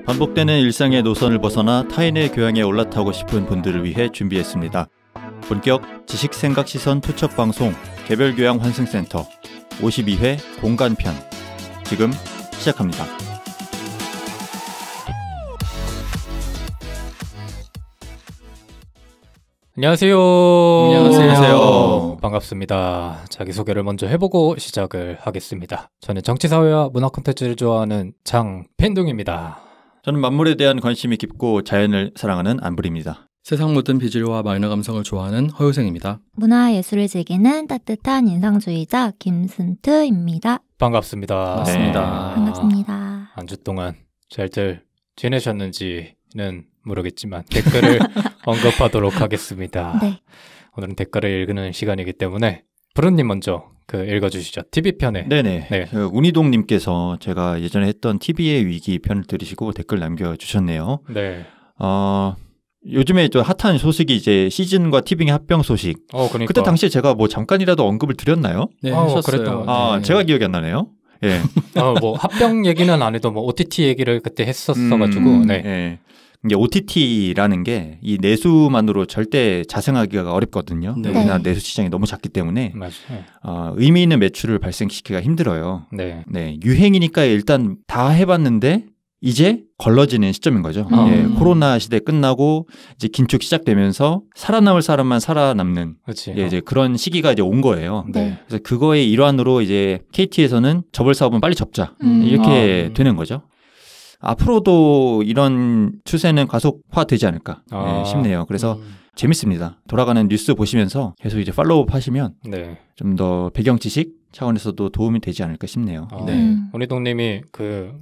반복되는 일상의 노선을 벗어나 타인의 교양에 올라타고 싶은 분들을 위해 준비했습니다. 본격 지식생각시선 투첩방송 개별교양 환승센터 52회 공간편 지금 시작합니다. 안녕하세요. 안녕하세요. 반갑습니다. 자기소개를 먼저 해보고 시작을 하겠습니다. 저는 정치사회와 문화 콘텐츠를 좋아하는 장펜둥입니다. 저는 만물에 대한 관심이 깊고 자연을 사랑하는 안불입니다. 세상 모든 비주류와 마이너 감성을 좋아하는 허유생입니다. 문화예술을 즐기는 따뜻한 인상주의자 김순트입니다. 반갑습니다. 반갑습니다. 네. 반갑습니다. 한 주 동안 잘들 지내셨는지는 모르겠지만 댓글을 언급하도록 하겠습니다. 네. 오늘은 댓글을 읽는 시간이기 때문에 부르님 먼저 읽어주시죠. TV편에. 네네. 네. 운이동님께서 제가 예전에 했던 TV의 위기 편을 들으시고 댓글 남겨주셨네요. 네. 요즘에 또 핫한 소식이 이제 시즌과 티빙의 합병 소식. 그러니까. 그때 당시에 제가 뭐 잠깐이라도 언급을 드렸나요? 네, 그랬던 하셨어요. 것 같아요. 제가 기억이 안 나네요. 예. 뭐 합병 얘기는 안 해도 뭐 OTT 얘기를 그때 했었어가지고. 네. 예. 이게 OTT라는 게 이 내수만으로 절대 자생하기가 어렵거든요. 네. 우리나라 내수 시장이 너무 작기 때문에 맞아요. 의미 있는 매출을 발생시키기가 힘들어요. 네. 네, 유행이니까 일단 다 해봤는데 이제 걸러지는 시점인 거죠. 예, 코로나 시대 끝나고 이제 긴축 시작되면서 살아남을 사람만 살아남는 그렇지. 이제 그런 시기가 이제 온 거예요. 네. 그래서 그거의 일환으로 이제 KT에서는 접을 사업은 빨리 접자 이렇게 되는 거죠. 앞으로도 이런 추세는 가속화되지 않을까 싶네요. 그래서 재밌습니다. 돌아가는 뉴스 보시면서 계속 이제 팔로우업 하시면 네. 좀 더 배경 지식 차원에서도 도움이 되지 않을까 싶네요. 네. 원희동님이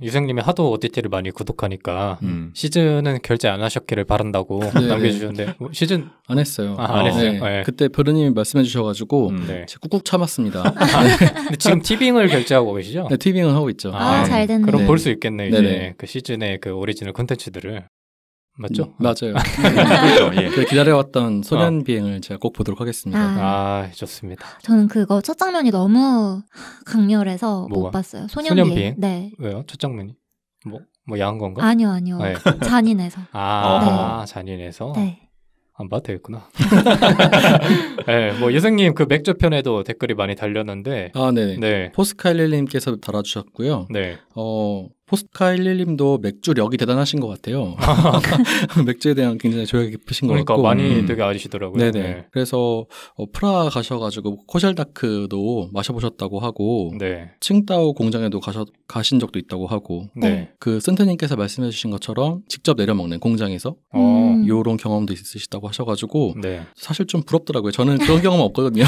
유생님이 하도 OTT를 많이 구독하니까 시즌은 결제 안 하셨기를 바란다고 네. 남겨주셨는데 시즌 안 했어요. 안 했어요. 네. 네. 그때 벼르님이 말씀해 주셔가지고 네. 제가 꾹꾹 참았습니다. 근데 지금 티빙을 결제하고 계시죠? 네, 티빙은 하고 있죠. 잘 됐네. 그럼 네. 볼 수 있겠네 이제 네네. 그 시즌의 그 오리지널 콘텐츠들을 맞죠? 맞아요. 그렇죠. 예. 그 기다려왔던 소년 비행을 제가 꼭 보도록 하겠습니다. 좋습니다. 저는 그거 첫 장면이 너무 강렬해서 뭐가? 못 봤어요. 소년비행? 소년비행. 네. 왜요? 첫 장면이 뭐 야한 건가? 아니요. 네. 잔인해서. 잔인해서 네. 안 봐도 되겠구나. 네, 뭐 유생님 그 맥주 편에도 댓글이 많이 달렸는데. 네네. 네. 포스카일릴님께서 달아주셨고요. 네. 포스카일릴님도 맥주력이 대단하신 것 같아요. 맥주에 대한 굉장히 조예가 깊으신 것 그러니까 같고. 많이 되게 아시더라고요. 네네. 네. 그래서 프라하 가셔가지고 코젤다크도 마셔보셨다고 하고 네. 칭따오 공장에도 가신 적도 있다고 하고 네. 그 센터님께서 말씀해주신 것처럼 직접 내려먹는 공장에서 요런 경험도 있으시다고 하셔가지고 네. 사실 좀 부럽더라고요. 저는 그런 경험 없거든요.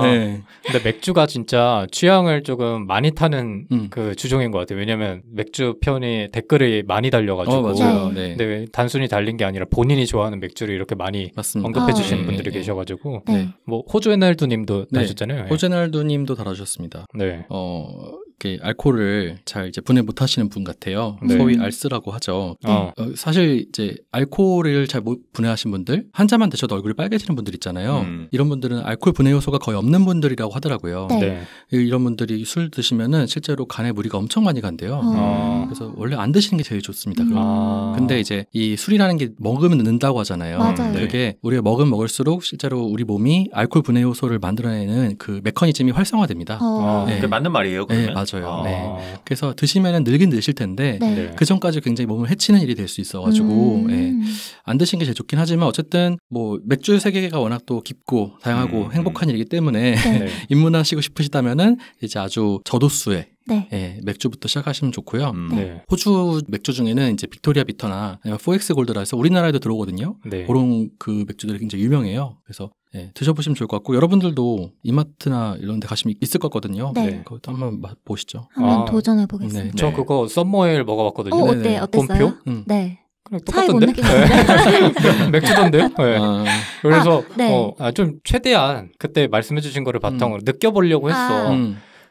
네. 근데 맥주가 진짜 취향을 조금 많이 타는 그 주종인 것 같아요. 왜냐면 맥주 편이 댓글이 많이 달려가지고. 맞아요. 네. 근데 단순히 달린 게 아니라 본인이 좋아하는 맥주를 이렇게 많이 맞습니다. 언급해 주시는 네. 분들이 네. 계셔가지고. 네. 뭐 호주에날두님도 네. 다셨잖아요. 호제날두님도 달아주셨습니다. 네. 이렇게 알코올을 잘 이제 분해 못 하시는 분 같아요. 네. 소위 알스라고 하죠. 사실 이제 알코올을 잘 못 분해하신 분들, 한 잔만 드셔도 얼굴이 빨개지는 분들 있잖아요. 이런 분들은 알코올 분해 요소가 거의 없는 분들이라고 하더라고요. 네. 네. 이런 분들이 술 드시면은 실제로 간에 무리가 엄청 많이 간대요. 그래서 원래 안 드시는 게 제일 좋습니다. 근데 이제 이 술이라는 게 먹으면 는다고 하잖아요. 맞아요. 그게 우리가 먹을수록 실제로 우리 몸이 알코올 분해 요소를 만들어내는 그 메커니즘이 활성화됩니다. 그게 네. 맞는 말이에요. 그러면? 네, 맞아요. 네. 그래서 드시면은 늘긴 드실 텐데 네. 네. 그 전까지 굉장히 몸을 해치는 일이 될 수 있어가지고 안 드시는 게 제일 좋긴 하지만 어쨌든 뭐 맥주 세계가 워낙 또 깊고 다양하고 행복한 일이기 때문에 네. 입문하시고 싶으시다면은 이제 아주 저도수의 네. 맥주부터 시작하시면 좋고요. 네. 호주 맥주 중에는 이제 빅토리아 비터나 아니면 4X 골드라 해서 우리나라에도 들어오거든요. 네. 그런 그 맥주들이 굉장히 유명해요. 그래서 드셔보시면 좋을 것 같고 여러분들도 이마트나 이런 데 가시면 있을 것 같거든요. 네. 그것도 한번 보시죠. 한번 도전해 보겠습니다. 네. 저 그거 썸머에일 먹어봤거든요. 네네. 어땠어요? 봄표? 네. 그냥 차이 못 똑같던데? 느끼셨어요? 맥주던데요? 네. 그래서 네. 좀 최대한 그때 말씀해주신 거를 바탕으로 느껴보려고 했어.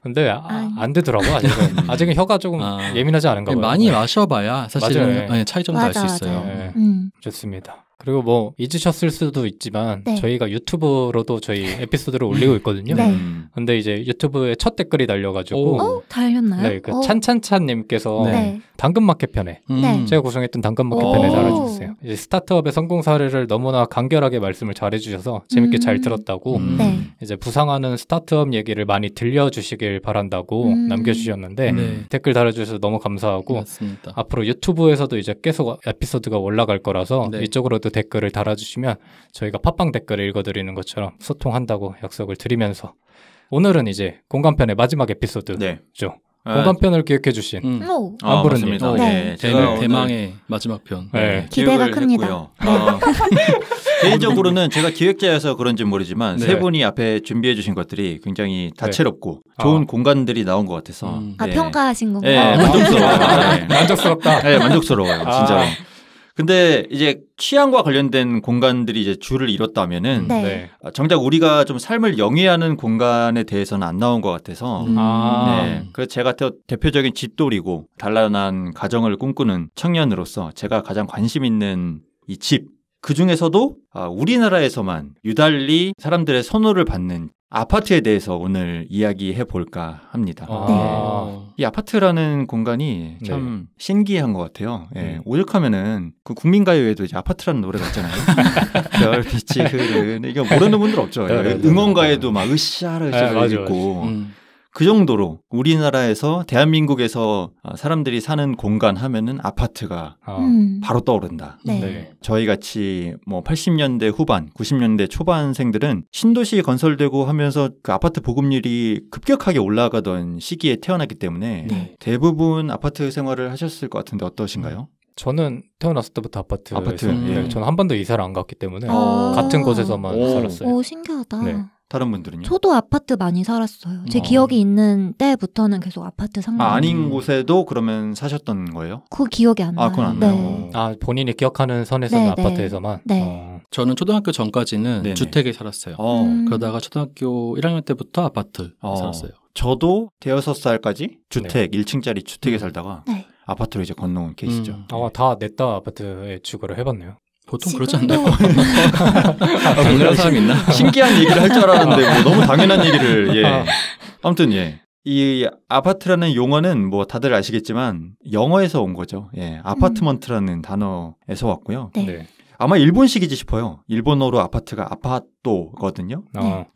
근데 안 되더라고 아직은. 아직은 혀가 조금 예민하지 않은가 봐요. 많이 마셔봐야 사실은 맞아요. 차이점도 알 수 있어요. 네. 좋습니다. 그리고 뭐 잊으셨을 수도 있지만 네. 저희가 유튜브로도 저희 에피소드를 올리고 있거든요. 네. 근데 이제 유튜브에 첫 댓글이 달려가지고 달렸나요? 네, 그 찬찬찬님께서 네. 당근마켓 편에 네. 제가 구성했던 당근마켓 편에 달아주셨어요. 이제 스타트업의 성공 사례를 너무나 간결하게 말씀을 잘해주셔서 재밌게 잘 들었다고 네. 이제 부상하는 스타트업 얘기를 많이 들려주시길 바란다고 남겨주셨는데 네. 댓글 달아주셔서 너무 감사하고 맞습니다. 앞으로 유튜브에서도 이제 계속 에피소드가 올라갈 거라서 네. 이쪽으로도 댓글을 달아주시면 저희가 팟빵 댓글을 읽어드리는 것처럼 소통한다고 약속을 드리면서 오늘은 이제 공간편의 마지막 에피소드죠. 네. 공간편을 기획해주신 오. 안부르님. 맞습니다. 네. 제가 대망의 마지막 편. 네. 기대가 기획을 큽니다. 했고요. 개인적으로는 제가 기획자여서 그런지 모르지만 네. 세 분이 앞에 준비해 주신 것들이 굉장히 다채롭고 좋은 공간들이 나온 것 같아서 아, 평가하신 건가요? 네, 만족스러워요. 네. 만족스럽다. 네, 만족스러워요. 진짜로. 근데 이제 취향과 관련된 공간들이 이제 줄을 이뤘다면은 네. 네. 정작 우리가 좀 삶을 영위하는 공간에 대해서는 안 나온 것 같아서 네. 그래서 제가 대표적인 집돌이고 단란한 가정을 꿈꾸는 청년으로서 제가 가장 관심 있는 이 집, 그 중에서도 우리나라에서만 유달리 사람들의 선호를 받는 아파트에 대해서 오늘 이야기해 볼까 합니다. 이 아파트라는 공간이 참 신기한 것 같아요. 예, 오죽하면은 그 국민가요에도 이제 아파트라는 노래가 있잖아요. 별빛이 흐르는 이거 모르는 분들 없죠. 응원가에도 막 으쌰으쌰 있고 그 정도로 우리나라에서 대한민국에서 사람들이 사는 공간 하면은 아파트가 바로 떠오른다. 네. 저희 같이 뭐 80년대 후반, 90년대 초반생들은 신도시 건설되고 하면서 그 아파트 보급률이 급격하게 올라가던 시기에 태어났기 때문에 대부분 아파트 생활을 하셨을 것 같은데 어떠신가요? 저는 태어났을 때부터 아파트. 예. 저는 한 번도 이사를 안 갔기 때문에 같은 곳에서만 살았어요. 오, 신기하다. 네. 다른 분들은요? 저도 아파트 많이 살았어요. 제 기억이 있는 때부터는 계속 아파트 상가. 아닌 곳에도 그러면 사셨던 거예요? 그 기억이 안 나요. 그건 안 네. 나요. 본인이 기억하는 선에서는 네, 아파트에서만. 네. 저는 초등학교 전까지는 네네. 주택에 살았어요. 그러다가 초등학교 1학년 때부터 아파트 살았어요. 저도 대여섯 살까지 주택, 1층짜리 주택에 살다가 네. 아파트로 이제 건너온 케이스죠. 다 냈다 아파트에 주거를 해봤네요. 보통 그러지 않나요? 당연한 사람 있나? 신기한 얘기를 할 줄 알았는데 뭐 너무 당연한 얘기를 아무튼 이 아파트라는 용어는 뭐 다들 아시겠지만 영어에서 온 거죠. 아파트먼트라는 단어에서 왔고요. 네. 아마 일본식이지 싶어요. 일본어로 아파트가 아파토거든요.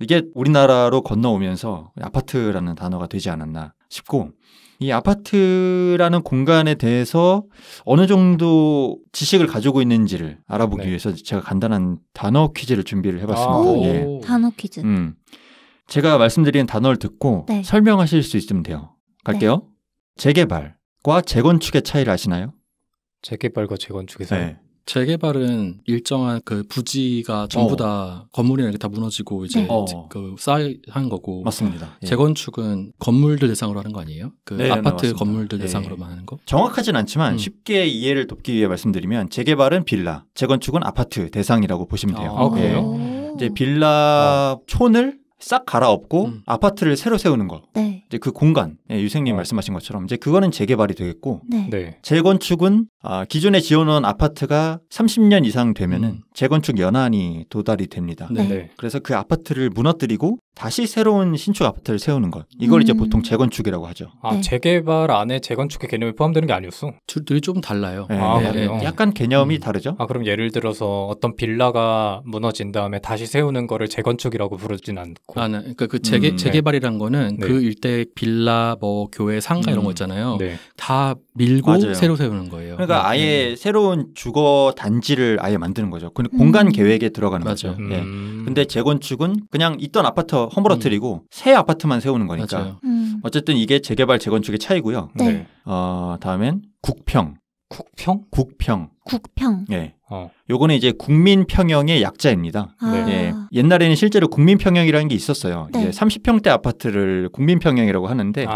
이게 우리나라로 건너오면서 아파트라는 단어가 되지 않았나 싶고 이 아파트라는 공간에 대해서 어느 정도 지식을 가지고 있는지를 알아보기 위해서 제가 간단한 단어 퀴즈를 준비를 해봤습니다. 단어 퀴즈. 제가 말씀드린 단어를 듣고 설명하실 수 있으면 돼요. 갈게요. 재개발과 재건축의 차이를 아시나요? 재개발과 재건축에서 재개발은 일정한 그 부지가 전부 다 건물이나 이렇게 다 무너지고 이제 그 쌓여한 거고. 맞습니다. 재건축은 건물들 대상으로 하는 거 아니에요? 그 아파트 맞습니다. 건물들 대상으로만 하는 거? 정확하진 않지만 쉽게 이해를 돕기 위해 말씀드리면 재개발은 빌라, 재건축은 아파트 대상이라고 보시면 돼요. 그래요? 이제 빌라 촌을 싹 갈아엎고 아파트를 새로 세우는 거. 이제 그 공간, 유생님 말씀하신 것처럼 이제 그거는 재개발이 되겠고, 재건축은 기존에 지어놓은 아파트가 30년 이상 되면은 재건축 연한이 도달이 됩니다. 그래서 그 아파트를 무너뜨리고 다시 새로운 신축 아파트를 세우는 것. 이걸 이제 보통 재건축이라고 하죠. 재개발 안에 재건축의 개념이 포함되는 게 아니었어? 둘이 좀 달라요. 그래요? 약간 개념이 다르죠. 그럼 예를 들어서 어떤 빌라가 무너진 다음에 다시 세우는 거를 재건축이라고 부르진 않고. 그러니까 그 재개발이란 거는 그 일대 빌라, 뭐 교회, 상가 이런 거 있잖아요. 다 밀고 새로 세우는 거예요. 그러니까 아예 새로운 주거 단지를 아예 만드는 거죠. 공간 계획에 들어가는 거죠. 근데 재건축은 그냥 있던 아파트 허물어뜨리고 새 아파트만 세우는 거니까. 어쨌든 이게 재개발, 재건축의 차이고요. 다음엔 국평. 국평. 예. 요거는 이제 국민평형의 약자입니다. 옛날에는 실제로 국민평형이라는 게 있었어요. 이제 30평대 아파트를 국민평형이라고 하는데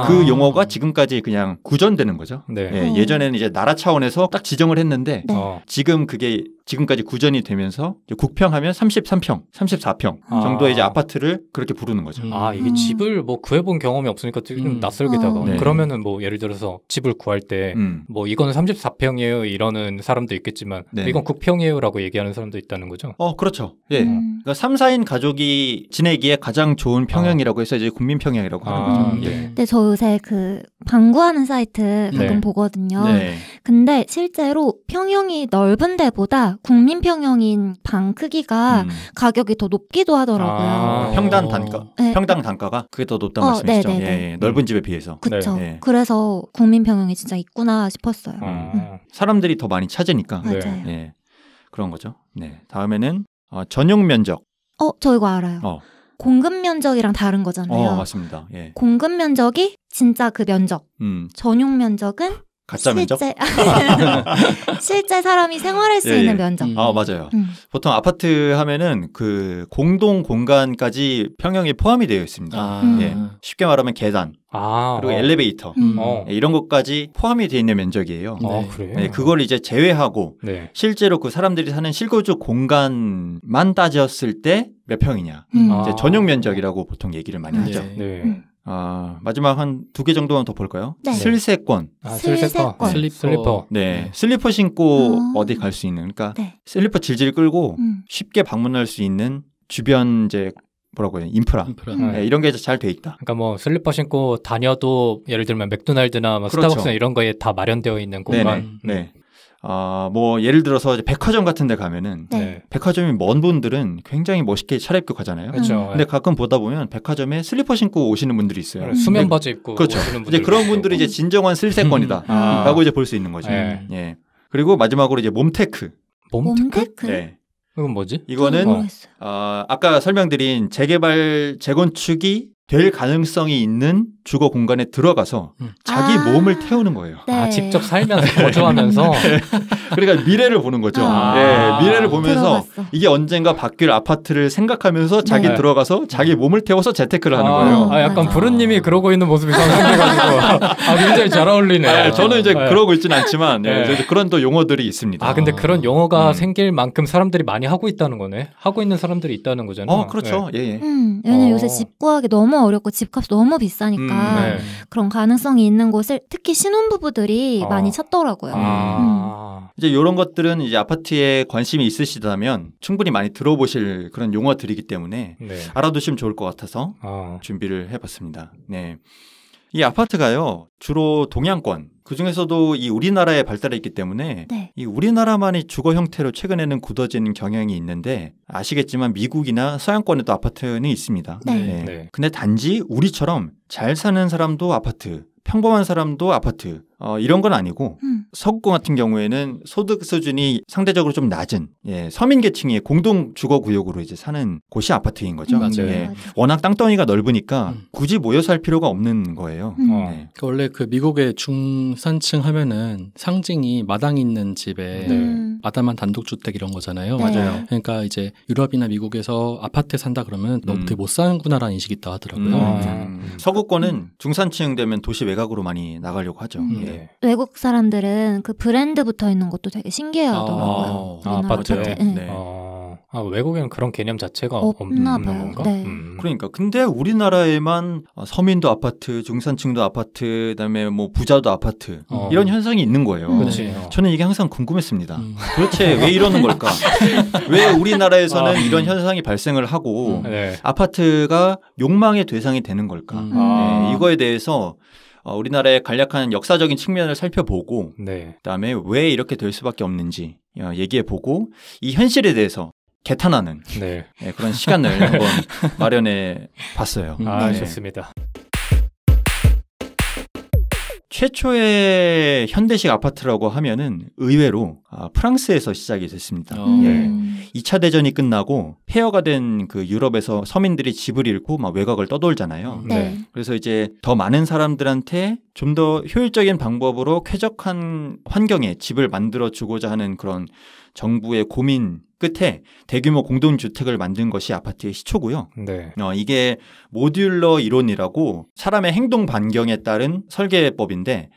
그 용어가 지금까지 그냥 구전되는 거죠. 예전에는 이제 나라 차원에서 딱 지정을 했는데 지금 그게 지금까지 구전이 되면서 국평하면 33평, 34평 정도의 이제 아파트를 그렇게 부르는 거죠. 이게 집을 뭐 구해본 경험이 없으니까 좀 낯설게 다가오네. 그러면은 뭐 예를 들어서 집을 구할 때 뭐 이거는 34평이에요 이러는 얘기하는 사람도 있겠지만 네. 이건 국평이에요라고 얘기하는 사람도 있다는 거죠. 그렇죠. 예. 그러니까 3, 4인 가족이 지내기에 가장 좋은 평형이라고 해서 이제 국민평형이라고 하는 거죠. 네. 예. 근데 저 요새 그 방구하는 사이트 가끔 네. 보거든요. 네. 근데 실제로 평형이 넓은 데보다 국민평형인 방 크기가 가격이 더 높기도 하더라고요. 평당 단가, 네. 평당 단가가 그게 더 높다는 말씀이시죠? 네네네. 예. 넓은 집에 비해서. 그쵸. 네. 그래서 국민평형이 진짜 있구나 싶었어요. 사람들이 더 많이 찾으니까. 네. 맞아요. 예. 그런 거죠. 네. 다음에는 전용 면적. 저 이거 알아요. 공급 면적이랑 다른 거잖아요. 맞습니다. 예. 공급 면적이 진짜 그 면적. 전용 면적은 가짜 면적? 실제 사람이 생활할 수 예, 있는 예. 면적. 맞아요. 보통 아파트 하면은 그 공동 공간까지 평형이 포함이 되어 있습니다. 예. 쉽게 말하면 계단, 그리고 엘리베이터 예, 이런 것까지 포함이 되어 있는 면적이에요. 그래요? 네, 그걸 이제 제외하고 네. 실제로 그 사람들이 사는 실거주 공간만 따졌을 때 몇 평이냐. 이제 전용 면적이라고 보통 얘기를 많이 하죠. 네. 마지막 한 2개 정도만 더 볼까요? 네. 슬세권. 슬세권. 슬리퍼. 네. 슬리퍼 신고 어디 갈 수 있는, 그러니까 네. 슬리퍼 질질 끌고 쉽게 방문할 수 있는 주변 이제 뭐라고 해요? 인프라. 네, 이런 게 잘 돼 있다. 그러니까 뭐 슬리퍼 신고 다녀도 예를 들면 맥도날드나 뭐 그렇죠. 스타벅스나 이런 거에 다 마련되어 있는 공간. 네. 뭐 예를 들어서 이제 백화점 같은 데 가면은 네. 백화점이 먼 분들은 굉장히 멋있게 차려입고 가잖아요. 그렇죠. 근데 가끔 보다 보면 백화점에 슬리퍼 신고 오시는 분들이 있어요. 수면 바지 입고 그렇죠. 오시는 이제 그런 분들이 이제 진정한 슬세권이다라고 이제 볼 수 있는 거죠. 네. 예. 그리고 마지막으로 이제 몸테크. 몸테크? 네. 이건 뭐지? 이거는 모르겠어요. 아까 설명드린 재개발 재건축이 될 가능성이 있는 주거 공간에 들어가서 자기 몸을 태우는 거예요. 네. 직접 살면서 거주하면서 그러니까 미래를 보는 거죠. 미래를 보면서 들어갔어. 이게 언젠가 바뀔 아파트를 생각하면서 자기 네. 들어가서 자기 몸을 태워서 재테크를 하는 거예요. 약간 맞아. 부르님이 그러고 있는 모습이 상상돼가지고 굉장히 잘 어울리네. 저는 이제 네. 그러고 있지는 않지만 네. 이제 그런 또 용어들이 있습니다. 근데 그런 용어가 생길 만큼 사람들이 많이 하고 있다는 거네. 하고 있는 사람들이 있다는 거잖아요. 그렇죠. 네. 예. 왜냐면 요새 집 구하기 너무 어렵고 집값이 너무 비싸니까 네. 그런 가능성이 있는 곳을 특히 신혼부부들이 많이 찾더라고요. 이제 이런 것들은 이제 아파트에 관심이 있으시다면 충분히 많이 들어보실 그런 용어들이기 때문에 네. 알아두시면 좋을 것 같아서 준비를 해봤습니다. 네. 이 아파트가요, 주로 동양권, 그 중에서도 이 우리나라에 발달해 있기 때문에 네. 이 우리나라만의 주거 형태로 최근에는 굳어지는 경향이 있는데 아시겠지만 미국이나 서양권에도 아파트는 있습니다. 네. 네. 근데 단지 우리처럼 잘 사는 사람도 아파트, 평범한 사람도 아파트 이런 건 아니고 서구권 같은 경우에는 소득 수준이 상대적으로 좀 낮은 서민 계층의 공동 주거 구역으로 이제 사는 곳이 아파트인 거죠. 맞아요. 예. 워낙 땅덩이가 넓으니까 굳이 모여 살 필요가 없는 거예요. 네. 원래 그 미국의 중산층 하면은 상징이 마당 있는 집에 마담한 단독주택 이런 거잖아요. 네. 맞아요. 그러니까 이제 유럽이나 미국에서 아파트에 산다 그러면 너 되게 못 사는구나라는 인식이 있다 하더라고요. 서구권은 중산층 되면 도시 외곽으로 많이 나가려고 하죠. 네. 외국 사람들은 그 브랜드 붙어 있는 것도 되게 신기해하더라고요. 우리나라 아파트에. 아파트. 네. 네. 외국에는 그런 개념 자체가 없나 없는 봐요. 건가? 네. 그러니까 근데 우리나라에만 서민도 아파트, 중산층도 아파트, 그다음에 뭐 부자도 아파트 이런 현상이 있는 거예요. 그렇지. 저는 이게 항상 궁금했습니다. 도대체 왜 이러는 걸까? 왜 우리나라에서는 이런 현상이 발생을 하고 네. 아파트가 욕망의 대상이 되는 걸까? 네, 이거에 대해서 우리나라의 간략한 역사적인 측면을 살펴보고 네. 그다음에 왜 이렇게 될 수밖에 없는지 얘기해보고 이 현실에 대해서 개탄하는 그런 시간을 한번 마련해 봤어요. 네. 좋습니다. 최초의 현대식 아파트라고 하면은 의외로 프랑스에서 시작이 됐습니다. 2차 대전이 끝나고 폐허가 된 그 유럽에서 서민들이 집을 잃고 막 외곽을 떠돌잖아요. 네. 그래서 이제 더 많은 사람들한테 좀 더 효율적인 방법으로 쾌적한 환경에 집을 만들어 주고자 하는 그런 정부의 고민 끝에 대규모 공동주택을 만든 것이 아파트의 시초고요. 네. 이게 모듈러 이론이라고 사람의 행동 반경에 따른 설계법인데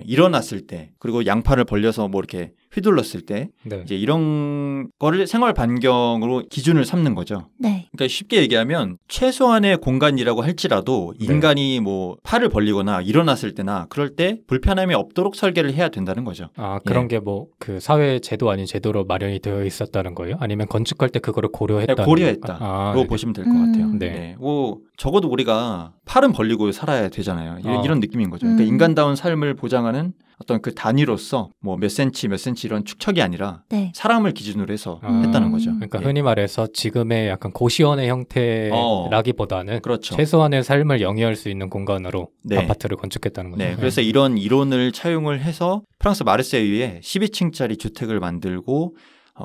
일어났을 때 그리고 양팔을 벌려서 뭐 이렇게 휘둘렀을 때 네. 이제 이런 거를 생활 반경으로 기준을 삼는 거죠. 네. 그러니까 쉽게 얘기하면 최소한의 공간이라고 할지라도 인간이 뭐 팔을 벌리거나 일어났을 때나 그럴 때 불편함이 없도록 설계를 해야 된다는 거죠. 아, 그런 게 뭐 그 사회 제도 아닌 제도로 마련이 되어 있었다는 거예요? 아니면 건축할 때 그거를 고려했다? 고려했다로 보시면 될 것 같아요. 네. 네. 뭐 적어도 우리가 팔은 벌리고 살아야 되잖아요. 이런 느낌인 거죠. 그러니까 음. 인간다운 삶을 보장하는 어떤 그 단위로서 뭐 몇 센치 이런 축척이 아니라 네. 사람을 기준으로 해서 아. 했다는 거죠. 그러니까 예. 흔히 말해서 지금의 약간 고시원의 형태라기보다는 그렇죠. 최소한의 삶을 영위할 수 있는 공간으로 네. 아파트를 건축했다는 거죠. 네, 그래서 이런 이론을 차용을 해서 프랑스 마르세유에 12층짜리 주택을 만들고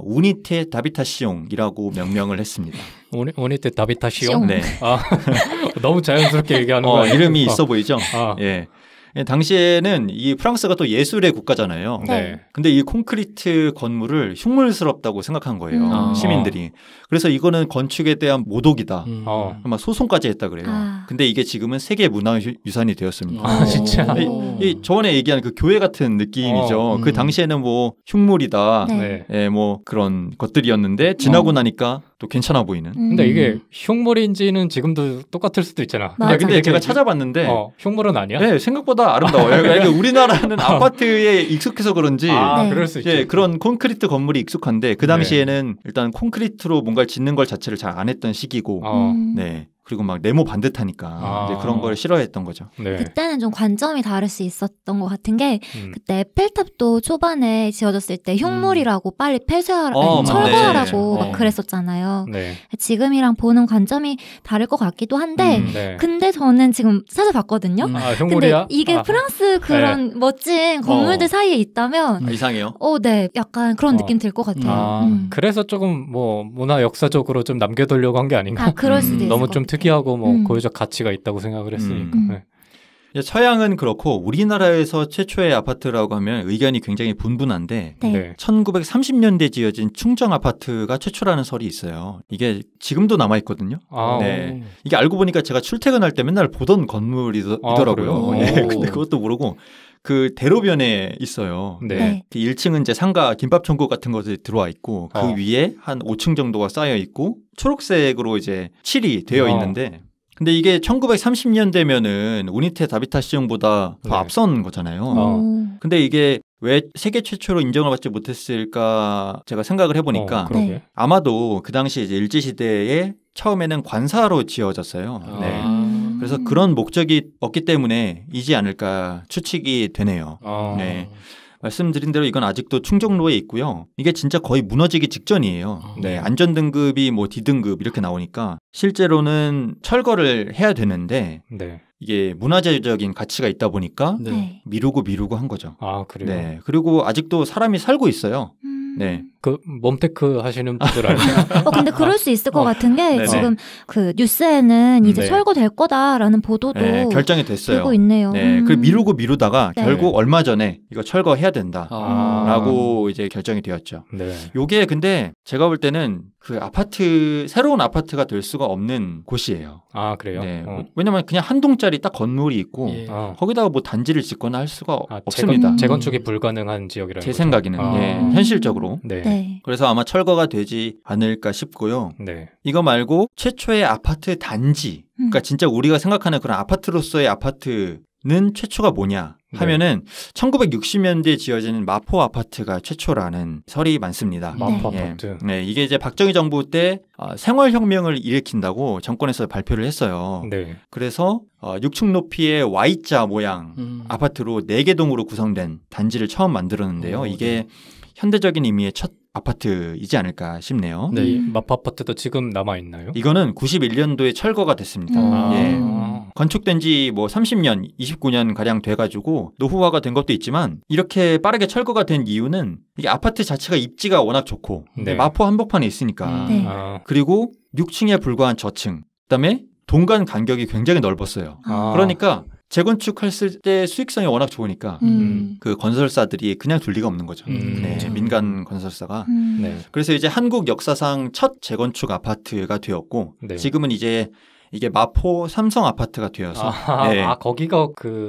우니테 다비타시옹이라고 명명을 했습니다. 우니테 다비타시옹? 네. 아, 너무 자연스럽게 얘기하는 거예요. 이름이 있어 보이죠? 아. 예. 당시에는 이 프랑스가 또 예술의 국가잖아요. 네. 근데 이 콘크리트 건물을 흉물스럽다고 생각한 거예요. 시민들이. 그래서 이거는 건축에 대한 모독이다. 아마 소송까지 했다 그래요. 근데 이게 지금은 세계 문화유산이 되었습니다. 아, 진짜? 저번에 얘기한 그 교회 같은 느낌이죠. 그 당시에는 뭐 흉물이다. 네. 예, 뭐 그런 것들이었는데 지나고 나니까 또 괜찮아 보이는. 근데 이게 흉물인지는 지금도 똑같을 수도 있잖아. 맞아. 근데 제가 찾아봤는데 흉물은 아니야? 네, 생각보다 아름다워요. 그러니까 우리나라는 아파트에 익숙해서 그런지 네. 그럴 수 있죠. 예, 그런 콘크리트 건물이 익숙한데 그 당시에는 일단 콘크리트로 뭔가를 짓는 걸 자체를 잘 안 했던 시기고 네. 그리고 막 네모 반듯하니까 이제 그런 걸 싫어했던 거죠. 네. 그때는 좀 관점이 다를 수 있었던 것 같은 게 그때 에펠탑도 초반에 지어졌을 때 흉물이라고 빨리 철거하라고 맞네. 막 그랬었잖아요. 네. 지금이랑 보는 관점이 다를 것 같기도 한데 네. 근데 저는 지금 찾아봤거든요. 아, 근데 흉물이야? 이게 프랑스 그런 멋진 건물들 사이에 있다면 이상해요? 네. 약간 그런 느낌 들 것 같아요. 그래서 조금 뭐 문화 역사적으로 좀 남겨두려고 한 게 아닌가? 그럴 수도 있을 너무 것 좀 같아요. 특이하고 뭐 고유적 가치가 있다고 생각을 했으니까. 네. 서양은 그렇고 우리나라에서 최초의 아파트라고 하면 의견이 굉장히 분분한데 네. 네. 1930년대 지어진 충정 아파트가 최초라는 설이 있어요. 이게 지금도 남아 있거든요. 아, 네. 이게 알고 보니까 제가 출퇴근할 때 맨날 보던 건물이더라고요. 그래요? 예, 근데 그것도 모르고 그 대로변에 있어요. 네. 네. 그 1층은 이제 상가 김밥 천국 같은 것들이 들어와 있고 그 위에 한 5층 정도가 쌓여 있고 초록색으로 이제 칠이 되어 있는데 근데 이게 1930년대면은 우니테 다비타시옹보다 더 네. 앞선 거잖아요. 근데 이게 왜 세계 최초로 인정을 받지 못했을까 제가 생각을 해보니까 그러게. 아마도 그 당시 이제 일제시대에 처음에는 관사로 지어졌어요. 네. 그래서 그런 목적이 없기 때문에이지 않을까 추측이 되네요. 네. 말씀드린 대로 이건 아직도 충정로에 있고요. 이게 진짜 거의 무너지기 직전이에요. 네, 안전등급이 뭐 D등급 이렇게 나오니까 실제로는 철거를 해야 되는데 네. 이게 문화재적인 가치가 있다 보니까 네. 미루고 한 거죠. 아, 그래요? 네, 그리고 아직도 사람이 살고 있어요. 네. 그 몸테크 하시는 분들 아니에요? 근데 그럴 수 있을 것 같은 게 네네. 지금 그 뉴스에는 이제 네. 철거될 거다라는 보도도 네, 결정이 됐어요. 되고 있네요. 네, 그 미루다가 네. 결국 얼마 전에 이거 철거해야 된다라고 이제 결정이 되었죠. 네. 요게 근데 제가 볼 때는 그 새로운 아파트가 될 수가 없는 곳이에요. 아, 그래요? 네. 왜냐면 그냥 한 동짜리 딱 건물이 있고 예. 거기다가 뭐 단지를 짓거나 할 수가 없습니다. 재건축이 불가능한 지역이라는 제 거죠? 생각에는 현실적으로. 네. 네. 그래서 아마 철거가 되지 않을까 싶고요. 네. 이거 말고 최초의 아파트 단지, 그러니까 진짜 우리가 생각하는 그런 아파트로서의 아파트는 최초가 뭐냐 하면은 1960년대에 지어진 마포 아파트가 최초라는 설이 많습니다. 마포 네. 아파트. 네, 이게 이제 박정희 정부 때 생활혁명을 일으킨다고 정권에서 발표를 했어요. 네. 그래서 6층 높이의 Y자 모양 아파트로 4개 동으로 구성된 단지를 처음 만들었는데요. 이게 현대적인 의미의 첫 아파트이지 않을까 싶네요. 네. 이 마포 아파트도 지금 남아 있나요? 이거는 91년도에 철거가 됐습니다. 예. 건축된 지 뭐 30년, 29년 가량 돼가지고 노후화가 된 것도 있지만 이렇게 빠르게 철거가 된 이유는 이게 아파트 자체가 입지가 워낙 좋고 네. 마포 한복판에 있으니까 네. 그리고 6층에 불과한 저층 그다음에 동간 간격이 굉장히 넓었어요. 그러니까 재건축했을 때 수익성이 워낙 좋으니까 그 건설사들이 그냥 둘 리가 없는 거죠. 네, 민간 건설사가. 네. 그래서 이제 한국 역사상 첫 재건축 아파트가 되었고 네. 지금은 이제 이게 마포 삼성 아파트가 되어서 거기가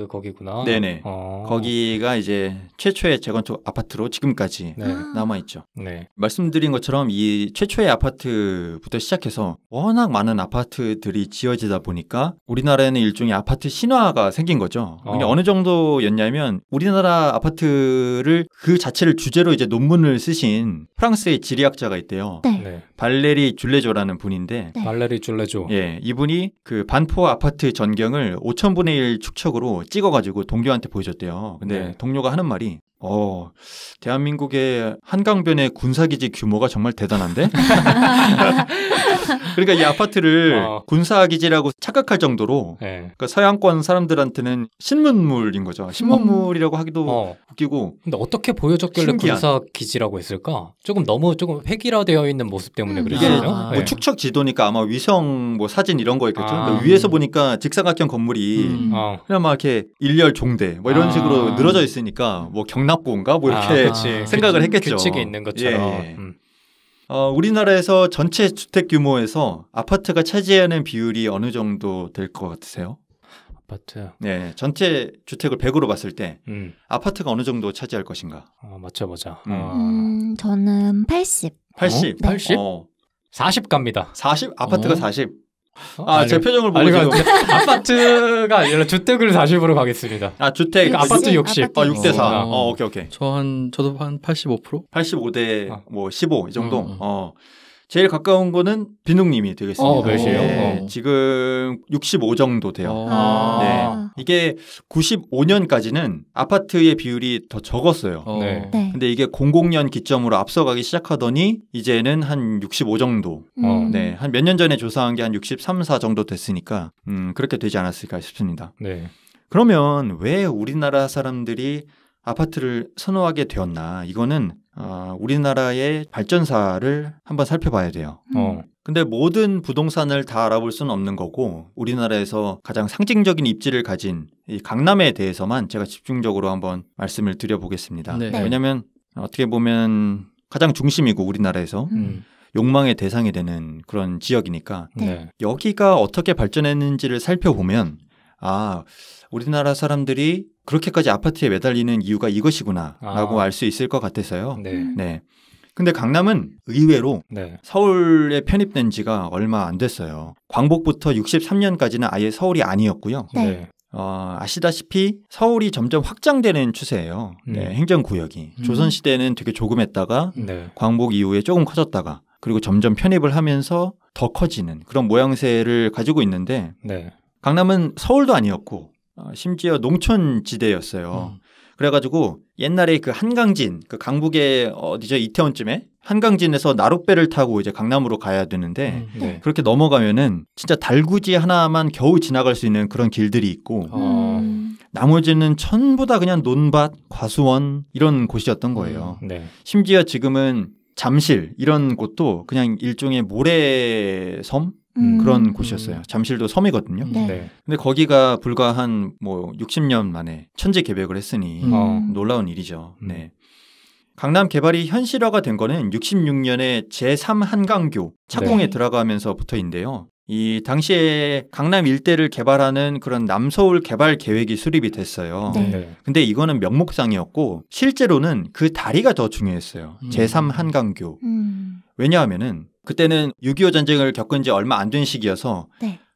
거기구나. 네네. 거기가 이제 최초의 재건축 아파트로 지금까지 남아 있죠. 네. 말씀드린 것처럼 이 최초의 아파트부터 시작해서 워낙 많은 아파트들이 지어지다 보니까 우리나라에는 일종의 아파트 신화가 생긴 거죠. 어느 정도였냐면 우리나라 아파트를 그 자체를 주제로 이제 논문을 쓰신 프랑스의 지리학자가 있대요. 네. 발레리 줄레조라는 분인데 발레리 줄레조. 예, 이분이 그 반포 아파트 전경을 5,000분의 1 축척으로 찍어가지고 동료한테 보여줬대요. 근데 동료가 하는 말이 대한민국의 한강변의 군사기지 규모가 정말 대단한데? 그러니까 이 아파트를 군사기지라고 착각할 정도로 그러니까 서양권 사람들한테는 신문물인 거죠. 신문물이라고 하기도 웃기고. 근데 어떻게 보여줬길래 군사기지라고 했을까? 조금 획일화되어 있는 모습 때문에 그랬어요. 뭐 축척 지도니까 아마 위성 뭐 사진 이런 거였겠죠. 위에서 보니까 직사각형 건물이 그냥 막 이렇게 일렬 종대 뭐 이런 식으로 늘어져 있으니까 뭐 경납고인가 뭐 이렇게 생각을 했겠죠. 규칙이 있는 것처럼. 예. 우리나라에서 전체 주택 규모에서 아파트가 차지하는 비율이 어느 정도 될 것 같으세요? 아파트. 네, 전체 주택을 100으로 봤을 때 아파트가 어느 정도 차지할 것인가? 맞춰보자. 저는 80. 80? 네. 80? 40 갑니다. 40? 아파트가 40? 제 표정을 보고 지금 아파트가 아니라 주택을 40으로 가겠습니다. 주택 아파트 60. 6대 4. 오케이. 저도 한 85%? 85대 뭐 15 이 정도. 제일 가까운 거는 비눅님이 되겠습니다. 몇이에요? 지금 65 정도 돼요. 네. 이게 95년까지는 아파트의 비율이 더 적었어요. 네. 근데 이게 00년 기점으로 앞서가기 시작하더니 이제는 한 65 정도. 네. 한 몇 년 전에 조사한 게 한 63, 4 정도 됐으니까 그렇게 되지 않았을까 싶습니다. 네. 그러면 왜 우리나라 사람들이 아파트를 선호하게 되었나? 이거는 우리나라의 발전사를 한번 살펴봐야 돼요. 근데 모든 부동산을 다 알아볼 수는 없는 거고 우리나라에서 가장 상징적인 입지를 가진 이 강남에 대해서만 제가 집중적으로 한번 말씀을 드려보겠습니다. 네. 왜냐하면 어떻게 보면 가장 중심이고 우리나라에서 욕망의 대상이 되는 그런 지역이니까 여기가 어떻게 발전했는지를 살펴보면 우리나라 사람들이 그렇게까지 아파트에 매달리는 이유가 이것이구나 라고 알 수 있을 것 같아서요. 네. 근데 강남은 의외로 서울에 편입된 지가 얼마 안 됐어요. 광복부터 63년까지는 아예 서울이 아니었고요. 아시다시피 서울이 점점 확장되는 추세예요. 행정구역이. 조선시대는 되게 조금했다가 광복 이후에 조금 커졌다가 그리고 점점 편입을 하면서 더 커지는 그런 모양새를 가지고 있는데 강남은 서울도 아니었고 심지어 농촌지대였어요. 그래가지고 옛날에 그 한강진, 그 강북의 어디죠? 이태원쯤에 한강진에서 나룻배를 타고 이제 강남으로 가야 되는데 그렇게 넘어가면은 진짜 달구지 하나만 겨우 지나갈 수 있는 그런 길들이 있고 나머지는 전부 다 그냥 논밭, 과수원 이런 곳이었던 거예요. 심지어 지금은 잠실 이런 곳도 그냥 일종의 모래섬 그런 곳이었어요. 잠실도 섬이거든요. 근데 거기가 불과 한 뭐 60년 만에 천지 개벽을 했으니 놀라운 일이죠. 강남 개발이 현실화가 된 거는 66년에 제3 한강교 착공에 들어가면서부터인데요. 이 당시에 강남 일대를 개발하는 그런 남서울 개발 계획이 수립이 됐어요. 근데 이거는 명목상이었고 실제로는 그 다리가 더 중요했어요. 제3 한강교. 왜냐하면은 그때는 6.25 전쟁을 겪은 지 얼마 안 된 시기여서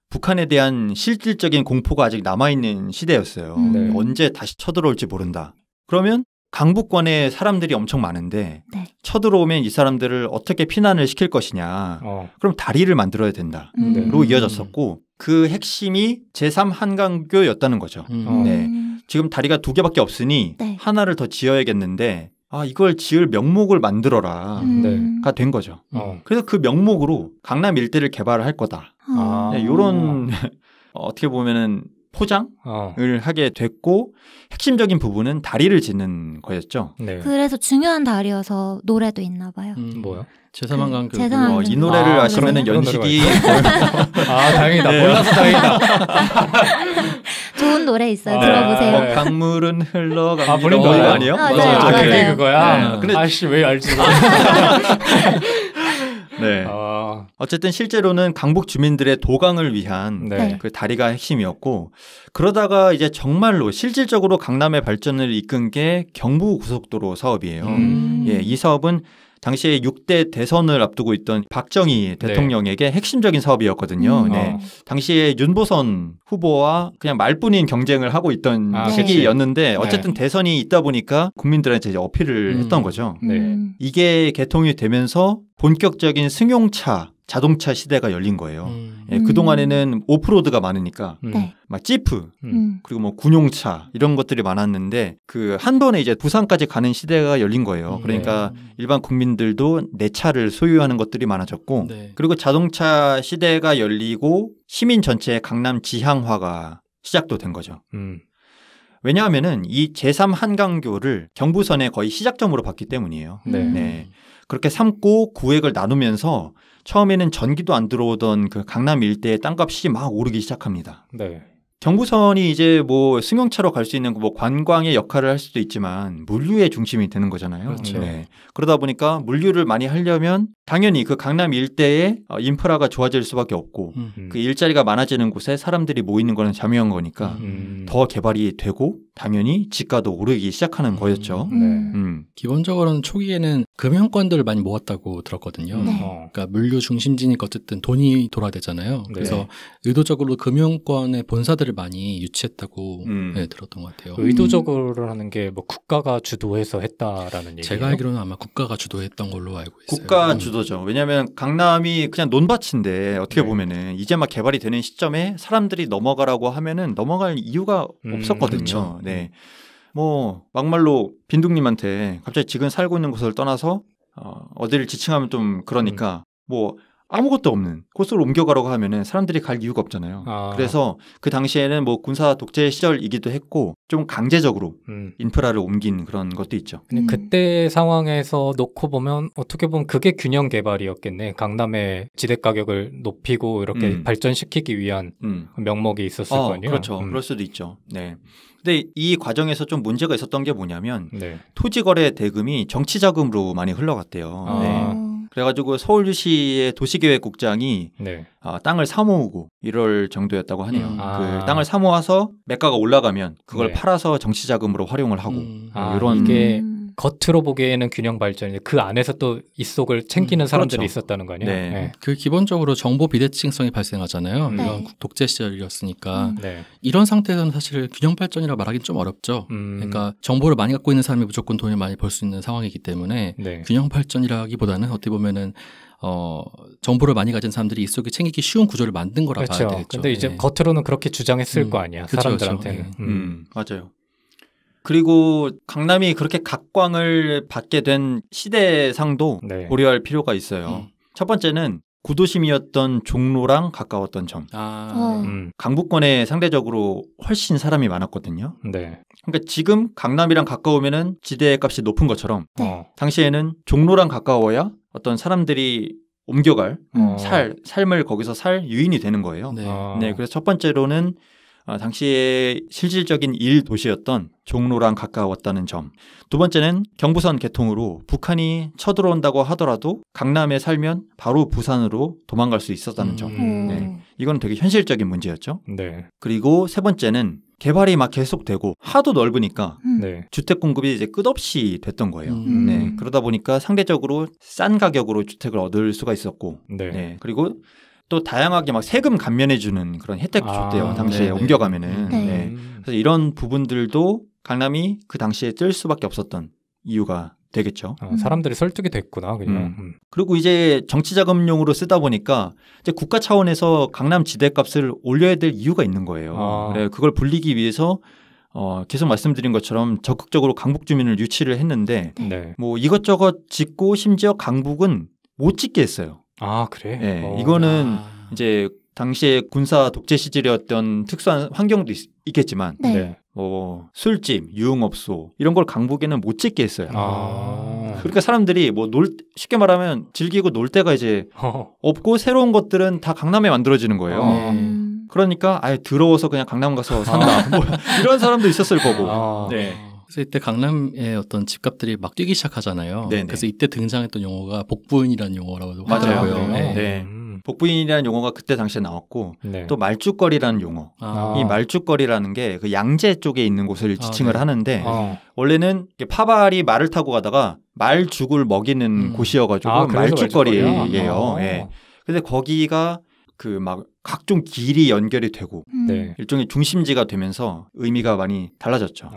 북한에 대한 실질적인 공포가 아직 남아있는 시대였어요. 언제 다시 쳐들어올지 모른다. 그러면 강북권에 사람들이 엄청 많은데 쳐들어오면 이 사람들을 어떻게 피난을 시킬 것이냐. 그럼 다리를 만들어야 된다로 이어졌었고 그 핵심이 제3 한강교였다는 거죠. 지금 다리가 2개밖에 없으니 하나를 더 지어야겠는데 이걸 지을 명목을 만들어라가 된 거죠. 그래서 그 명목으로 강남 일대를 개발을 할 거다. 이런 어떻게 보면은 포장을 하게 됐고 핵심적인 부분은 다리를 짓는 거였죠. 그래서 중요한 다리여서 노래도 있나 봐요. 뭐요? 제3한강교. 이 노래를 아시면은 연식이 다행이다. 몰라서 다행이다. 좋은 노래 있어요. 들어보세요. 강물은 흘러갑니다. 본인 이거 노래 아니에요? 맞아요. 그게 그거야. 근데 아씨 왜 알지? 어쨌든 실제로는 강북 주민들의 도강을 위한 네. 그 다리가 핵심이었고 그러다가 이제 정말로 실질적으로 강남의 발전을 이끈 게 경부고속도로 사업이에요. 예, 이 사업은 당시에 6대 대선을 앞두고 있던 박정희 대통령에게 핵심적인 사업이었거든요. 네. 당시에 윤보선 후보와 그냥 말뿐인 경쟁을 하고 있던 시기였는데 어쨌든 대선이 있다 보니까 국민들한테 이제 어필을 했던 거죠. 네. 이게 개통이 되면서 본격적인 승용차 자동차 시대가 열린 거예요. 예, 그동안에는 오프로드가 많으니까 막 지프 그리고 뭐 군용차 이런 것들이 많았는데 그 한 번에 이제 부산까지 가는 시대가 열린 거예요. 그러니까 일반 국민들도 내 차를 소유하는 것들이 많아졌고 그리고 자동차 시대가 열리고 시민 전체의 강남 지향화가 시작도 된 거죠. 왜냐하면은 이 제3 한강교를 경부선의 거의 시작점으로 봤기 때문이에요. 네. 그렇게 삼고 구획을 나누면서 처음에는 전기도 안 들어오던 그 강남 일대의 땅값이 막 오르기 시작합니다. 네. 경부선이 이제 뭐 승용차로 갈 수 있는 뭐 관광의 역할을 할 수도 있지만 물류의 중심이 되는 거잖아요. 그렇죠. 네. 그러다 보니까 물류를 많이 하려면 당연히 그 강남 일대에 인프라가 좋아질 수밖에 없고 그 일자리가 많아지는 곳에 사람들이 모이는 거는 자명한 거니까 더 개발이 되고 당연히 지가도 오르기 시작하는 거였죠. 기본적으로는 초기에는 금융권들을 많이 모았다고 들었거든요. 그러니까 물류 중심지니까 어쨌든 돈이 돌아야 되잖아요. 그래서 의도적으로 금융권의 본사들을 많이 유치했다고 들었던 것 같아요. 의도적으로 하는 게 뭐 국가가 주도해서 했다라는 얘기예요? 제가 알기로는 아마 국가가 주도했던 걸로 알고 있어요. 국가 주도죠. 왜냐하면 강남이 그냥 논밭인데 어떻게 보면은 이제 막 개발이 되는 시점에 사람들이 넘어가라고 하면은 넘어갈 이유가 없었거든요. 그렇죠. 네. 뭐 막말로 빈둥님한테 갑자기 지금 살고 있는 곳을 떠나서 어디를 지칭하면 좀 그러니까 뭐 아무것도 없는 곳으로 옮겨가라고 하면은 사람들이 갈 이유가 없잖아요. 그래서 그 당시에는 뭐 군사 독재 시절이기도 했고 좀 강제적으로 인프라를 옮긴 그런 것도 있죠. 그때 상황에서 놓고 보면 어떻게 보면 그게 균형 개발이었겠네. 강남의 지대 가격을 높이고 이렇게 발전시키기 위한 명목이 있었을 거 아니에요. 그렇죠. 그럴 수도 있죠. 네. 근데 이 과정에서 좀 문제가 있었던 게 뭐냐면 토지거래 대금이 정치자금으로 많이 흘러갔대요. 네. 그래가지고 서울시의 도시계획국장이 땅을 사모으고 이럴 정도였다고 하네요. 그 땅을 사모아서 매가가 올라가면 그걸 팔아서 정치자금으로 활용을 하고 이런 이게 겉으로 보기에는 균형 발전인데 그 안에서 또 이 속을 챙기는 사람들이 그렇죠. 있었다는 거 아니에요? 네. 그 기본적으로 정보 비대칭성이 발생하잖아요. 이런 독재 시절이었으니까 네. 이런 상태에서는 사실 균형 발전이라고 말하기는 좀 어렵죠. 그러니까 정보를 많이 갖고 있는 사람이 무조건 돈을 많이 벌 수 있는 상황이기 때문에 균형 발전이라기보다는 어떻게 보면은 정보를 많이 가진 사람들이 이 속에 챙기기 쉬운 구조를 만든 거라 봐야 되겠죠. 근데 이제 겉으로는 그렇게 주장했을 거 아니야. 그쵸, 사람들한테는. 맞아요. 그리고 강남이 그렇게 각광을 받게 된 시대상도 고려할 필요가 있어요. 첫 번째는 구도심이었던 종로랑 가까웠던 점. 강북권에 상대적으로 훨씬 사람이 많았거든요. 그러니까 지금 강남이랑 가까우면은 지대 값이 높은 것처럼 당시에는 종로랑 가까워야 어떤 사람들이 옮겨갈 삶을 거기서 살 유인이 되는 거예요. 네, 그래서 첫 번째로는 당시에 실질적인 일 도시였던 종로랑 가까웠다는 점. 두 번째는 경부선 개통으로 북한이 쳐들어온다고 하더라도 강남에 살면 바로 부산으로 도망갈 수 있었다는 점. 네. 이건 되게 현실적인 문제였죠. 그리고 세 번째는 개발이 막 계속되고 하도 넓으니까 주택 공급이 이제 끝없이 됐던 거예요. 네. 그러다 보니까 상대적으로 싼 가격으로 주택을 얻을 수가 있었고 네. 그리고 또 다양하게 막 세금 감면해주는 그런 혜택도 줬대요. 당시에 옮겨가면은. 네. 그래서 이런 부분들도 강남이 그 당시에 뜰 수밖에 없었던 이유가 되겠죠. 사람들이 설득이 됐구나, 그냥. 그리고 이제 정치자금용으로 쓰다 보니까 이제 국가 차원에서 강남 지대값을 올려야 될 이유가 있는 거예요. 그래, 그걸 불리기 위해서 계속 말씀드린 것처럼 적극적으로 강북 주민을 유치를 했는데 뭐 이것저것 짓고 심지어 강북은 못 짓게 했어요. 그래? 네, 이거는 이제 당시에 군사 독재 시절이었던 특수한 환경도 있겠지만 뭐 술집, 유흥업소 이런 걸 강북에는 못 짓게 했어요. 그러니까 사람들이 뭐 쉽게 말하면 즐기고 놀 데가 이제 없고 새로운 것들은 다 강남에 만들어지는 거예요. 그러니까 아예 더러워서 그냥 강남 가서 산다. 뭐 이런 사람도 있었을 거고. 네. 그래서 이때 강남의 어떤 집값들이 막 뛰기 시작하잖아요. 그래서 이때 등장했던 용어가 복부인이라는 용어라고 하더라고요. 복부인이라는 용어가 그때 당시에 나왔고 네. 또 말죽거리라는 용어. 이 말죽거리라는 게 그 양재 쪽에 있는 곳을 지칭을 하는데 원래는 파발이 말을 타고 가다가 말죽을 먹이는 곳이어가지고 말죽거리예요. 예. 근데 거기가 그 막 각종 길이 연결이 되고 네. 일종의 중심지가 되면서 의미가 많이 달라졌죠.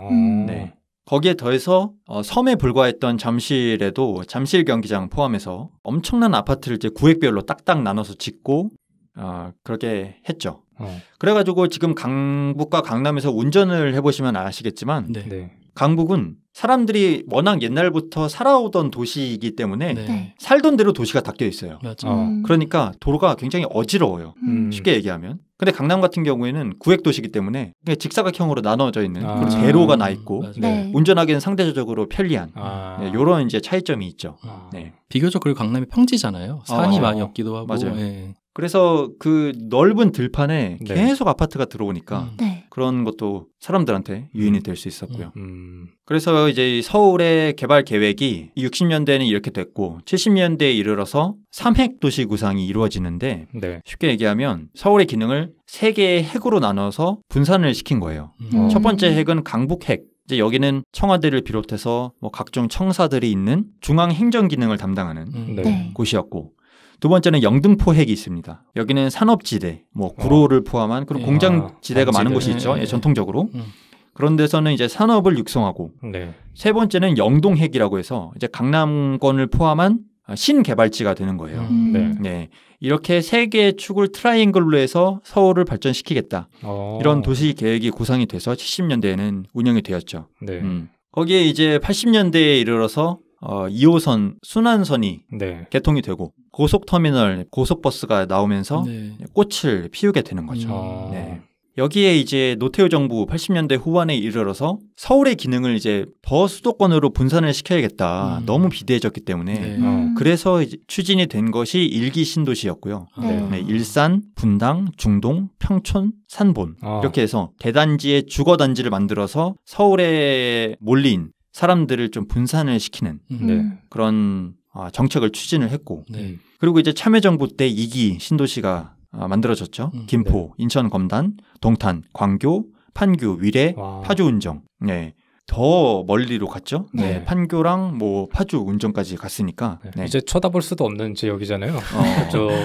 네. 거기에 더해서 섬에 불과했던 잠실에도 잠실 경기장 포함해서 엄청난 아파트를 이제 구획별로 딱딱 나눠서 짓고 그렇게 했죠. 그래가지고 지금 강북과 강남에서 운전을 해보시면 아시겠지만 네. 강북은 사람들이 워낙 옛날부터 살아오던 도시이기 때문에 네. 살던 대로 도시가 닦여 있어요. 그러니까 도로가 굉장히 어지러워요. 쉽게 얘기하면. 근데 강남 같은 경우에는 구획도시이기 때문에 직사각형으로 나눠져 있는 그런 대로가 나 있고 네. 운전하기는 상대적으로 편리한 네, 이런 이제 차이점이 있죠. 네. 비교적 그리고 강남이 평지잖아요. 산이 많이 없기도 하고. 맞아요. 네. 그래서 그 넓은 들판에 네. 계속 아파트가 들어오니까 네. 그런 것도 사람들한테 유인이 될 수 있었고요. 그래서 이제 서울의 개발 계획이 60년대에는 이렇게 됐고 70년대에 이르러서 삼핵 도시 구상이 이루어지는데 네. 쉽게 얘기하면 서울의 기능을 3개의 핵으로 나눠서 분산을 시킨 거예요. 첫 번째 핵은 강북핵. 이제 여기는 청와대를 비롯해서 뭐 각종 청사들이 있는 중앙 행정 기능을 담당하는 네. 곳이었고 두 번째는 영등포 핵이 있습니다. 여기는 산업지대, 뭐 구로를 포함한 그런 공장지대가 많은 곳이 있죠. 예, 전통적으로. 그런 데서는 이제 산업을 육성하고 네. 세 번째는 영동핵이라고 해서 이제 강남권을 포함한 신개발지가 되는 거예요. 네. 네. 이렇게 3개의 축을 트라이앵글로 해서 서울을 발전시키겠다. 이런 도시 계획이 구상이 돼서 70년대에는 운영이 되었죠. 네. 거기에 이제 80년대에 이르러서 2호선 순환선이 네. 개통이 되고 고속터미널, 고속버스가 나오면서 네. 꽃을 피우게 되는 거죠. 네. 여기에 이제 노태우 정부 80년대 후반에 이르러서 서울의 기능을 이제 더 수도권으로 분산을 시켜야겠다. 너무 비대해졌기 때문에 네. 그래서 이제 추진이 된 것이 일기 신도시였고요. 네. 네, 일산, 분당, 중동, 평촌, 산본 이렇게 해서 대단지의 주거단지를 만들어서 서울에 몰린 사람들을 좀 분산을 시키는 그런 정책을 추진을 했고 네. 그리고 이제 참여정부 때 2기 신도시가 만들어졌죠. 김포, 네. 인천 검단, 동탄, 광교, 판교, 위례, 파주 운정. 네. 더 멀리로 갔죠. 네. 네. 판교랑 뭐 파주 운정까지 갔으니까 네. 네. 이제 쳐다볼 수도 없는 지역이잖아요.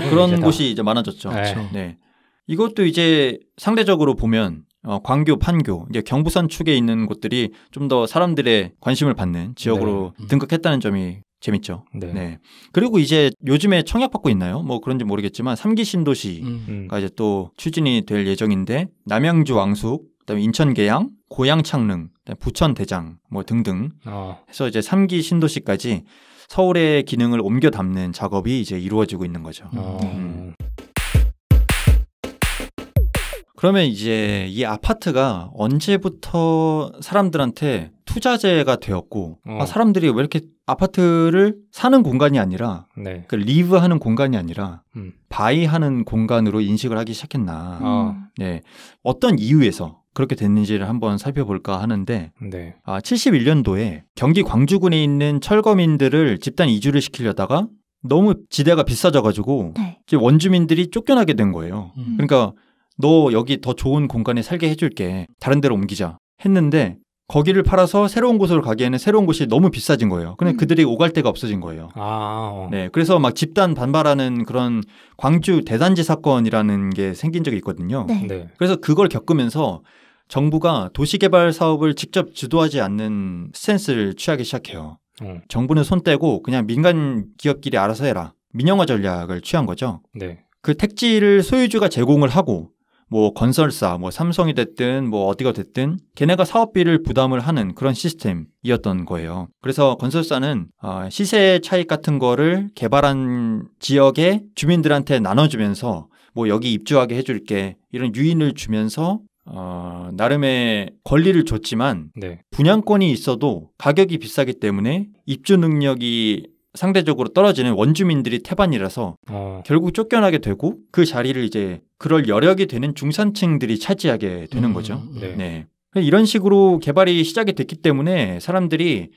그런 곳이 이제 많아졌죠. 네. 네. 이것도 이제 상대적으로 보면 광교, 판교, 이제 경부선 축에 있는 곳들이 좀 더 사람들의 관심을 받는 지역으로 네. 등극했다는 점이 재밌죠. 네. 네. 그리고 이제 요즘에 청약받고 있나요? 뭐 그런지 모르겠지만 3기 신도시가 이제 또 추진이 될 예정인데 남양주 왕숙, 그다음에 인천 계양, 고양 창릉, 그다음에 부천 대장 뭐 등등 해서 이제 3기 신도시까지 서울의 기능을 옮겨 담는 작업이 이제 이루어지고 있는 거죠. 그러면 이제 이 아파트가 언제부터 사람들한테 투자재가 되었고 사람들이 왜 이렇게 아파트를 사는 공간이 아니라 네. 그 리브하는 공간이 아니라 바이하는 공간으로 인식을 하기 시작했나. 네. 어떤 이유에서 그렇게 됐는지를 한번 살펴볼까 하는데 네. 71년도에 경기 광주군에 있는 철거민들을 집단 이주를 시키려다가 너무 지대가 비싸져가지고 네. 이제 원주민들이 쫓겨나게 된 거예요. 그러니까 너 여기 더 좋은 공간에 살게 해줄게. 다른 데로 옮기자 했는데 거기를 팔아서 새로운 곳으로 가기에는 새로운 곳이 너무 비싸진 거예요. 근데 그들이 오갈 데가 없어진 거예요. 네, 그래서 막 집단 반발하는 그런 광주 대단지 사건이라는 게 생긴 적이 있거든요. 네. 네. 그래서 그걸 겪으면서 정부가 도시개발 사업을 직접 주도하지 않는 스탠스를 취하기 시작해요. 정부는 손 떼고 그냥 민간 기업끼리 알아서 해라. 민영화 전략을 취한 거죠. 네. 그 택지를 소유주가 제공을 하고 뭐 건설사, 뭐 삼성이 됐든 뭐 어디가 됐든 걔네가 사업비를 부담을 하는 그런 시스템이었던 거예요. 그래서 건설사는 시세 차익 같은 거를 개발한 지역의 주민들한테 나눠주면서 뭐 여기 입주하게 해줄게 이런 유인을 주면서 나름의 권리를 줬지만 네. 분양권이 있어도 가격이 비싸기 때문에 입주 능력이 상대적으로 떨어지는 원주민들이 태반이라서 결국 쫓겨나게 되고 그 자리를 이제 그럴 여력이 되는 중산층들이 차지하게 되는 거죠. 네. 네. 이런 식으로 개발이 시작이 됐기 때문에 사람들이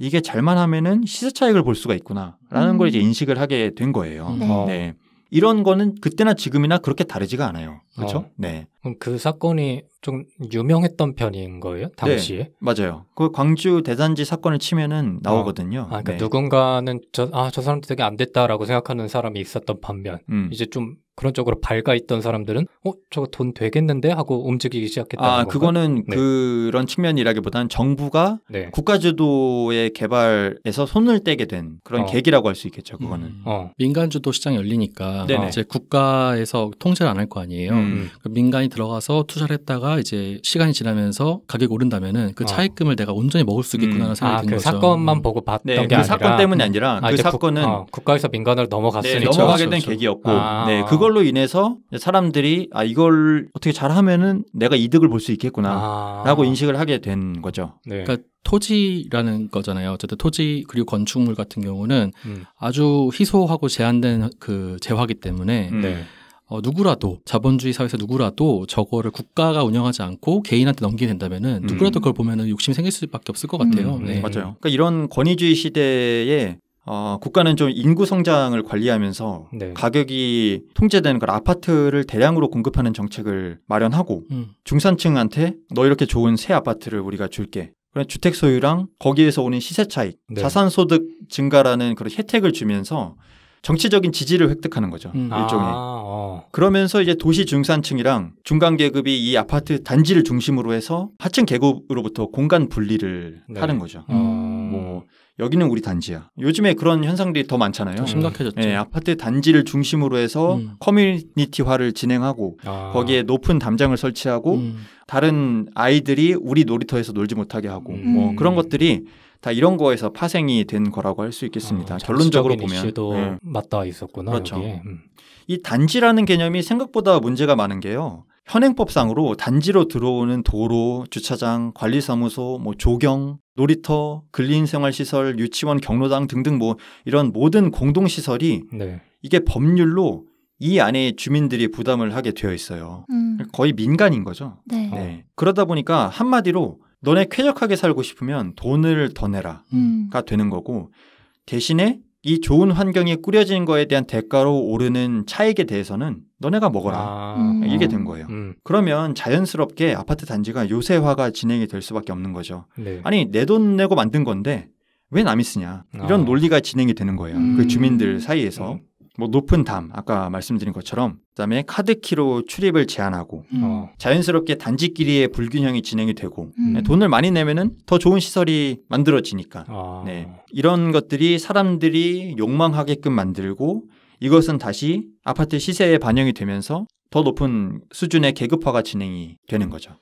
이게 잘만 하면은 시세 차익을 볼 수가 있구나라는 걸 이제 인식을 하게 된 거예요. 네. 이런 거는 그때나 지금이나 그렇게 다르지가 않아요. 그렇죠? 네. 그럼 그 사건이 좀 유명했던 편인 거예요? 당시에? 네, 맞아요. 그 광주 대단지 사건을 치면은 나오거든요. 그러니까 누군가는 저 사람도 되게 안 됐다라고 생각하는 사람이 있었던 반면 이제 좀 그런 쪽으로 밝아 있던 사람들은 저거 돈 되겠는데 하고 움직이기 시작했다는 건가요? 그거는 그런 측면이라기보다는 정부가 국가주도의 개발에서 손을 떼게 된 그런 계기라고 할 수 있겠죠. 그거는. 민간주도 시장이 열리니까 이제 국가에서 통제를 안 할 거 아니에요. 민간이 들어가서 투자를 했다가 이제 시간이 지나면서 가격이 오른다면은 그 차익금을 내가 온전히 먹을 수 있겠구나라는 생각이 든 그 거죠. 사건만 보고 봤던 게 아니라. 그 사건 때문이 아니라 그 사건은 국가에서 민간으로 넘어갔으니까. 넘어가게 된 계기였고 그걸로 인해서 사람들이 이걸 어떻게 잘하면은 내가 이득을 볼 수 있겠구나라고 인식을 하게 된 거죠. 그러니까 토지라는 거잖아요. 어쨌든 토지 그리고 건축물 같은 경우는 아주 희소하고 제한된 그 재화기 때문에 누구라도 자본주의 사회에서 누구라도 저거를 국가가 운영하지 않고 개인한테 넘기게 된다면은 누구라도 그걸 보면은 욕심이 생길 수밖에 없을 것 같아요. 맞아요. 그러니까 이런 권위주의 시대에 국가는 좀 인구 성장을 관리하면서 가격이 통제되는 걸 아파트를 대량으로 공급하는 정책을 마련하고 중산층한테 너 이렇게 좋은 새 아파트를 우리가 줄게. 그런 주택 소유랑 거기에서 오는 시세 차익, 자산 소득 증가라는 그런 혜택을 주면서 정치적인 지지를 획득하는 거죠. 일종의. 그러면서 이제 도시 중산층이랑 중간 계급이 이 아파트 단지를 중심으로 해서 하층 계급으로부터 공간 분리를 하는 거죠. 뭐 여기는 우리 단지야. 요즘에 그런 현상들이 더 많잖아요. 심각해졌죠. 네, 아파트 단지를 중심으로 해서 커뮤니티화를 진행하고 거기에 높은 담장을 설치하고 다른 아이들이 우리 놀이터에서 놀지 못하게 하고 뭐 그런 것들이 다 이런 거에서 파생이 된 거라고 할 수 있겠습니다. 결론적으로 보면. 이슈도 맞닿아 있었구나. 그렇죠. 여기에. 이 단지라는 개념이 생각보다 문제가 많은 게요. 현행법상으로 단지로 들어오는 도로, 주차장, 관리사무소, 뭐 조경, 놀이터, 근린생활시설, 유치원, 경로당 등등 뭐 이런 모든 공동시설이 이게 법률로 이 안에 주민들이 부담을 하게 되어 있어요. 거의 민간인 거죠. 그러다 보니까 한마디로 너네 쾌적하게 살고 싶으면 돈을 더 내라가 되는 거고 대신에 이 좋은 환경이 꾸려진 거에 대한 대가로 오르는 차익에 대해서는 너네가 먹어라. 이게 된 거예요. 그러면 자연스럽게 아파트 단지가 요새화가 진행이 될 수밖에 없는 거죠. 아니 내 돈 내고 만든 건데 왜 남이 쓰냐. 이런 논리가 진행이 되는 거예요. 그 주민들 사이에서. 뭐 높은 담, 아까 말씀드린 것처럼 그다음에 카드키로 출입을 제한하고 자연스럽게 단지끼리의 불균형이 진행이 되고 돈을 많이 내면은 더 좋은 시설이 만들어지니까 이런 것들이 사람들이 욕망하게끔 만들고 이것은 다시 아파트 시세에 반영이 되면서 더 높은 수준의 계급화가 진행이 되는 거죠.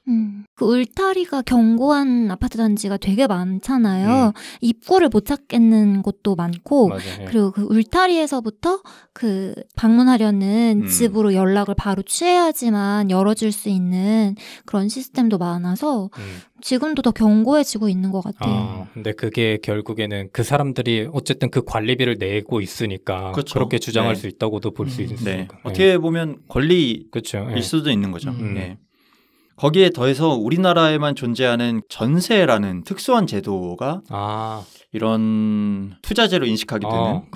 그 울타리가 견고한 아파트 단지가 되게 많잖아요. 입구를 못 찾겠는 곳도 많고 그리고 그 울타리에서부터 그 방문하려는 집으로 연락을 바로 취해야지만 열어줄 수 있는 그런 시스템도 많아서 지금도 더 견고해지고 있는 것 같아요. 근데 그게 결국에는 그 사람들이 어쨌든 그 관리비를 내고 있으니까 그렇게 주장할 수 있다고도 볼 수 있으니까. 어떻게 보면 권리일 수도 있는 거죠. 거기에 더해서 우리나라에만 존재하는 전세라는 특수한 제도가 이런 투자재로 인식하게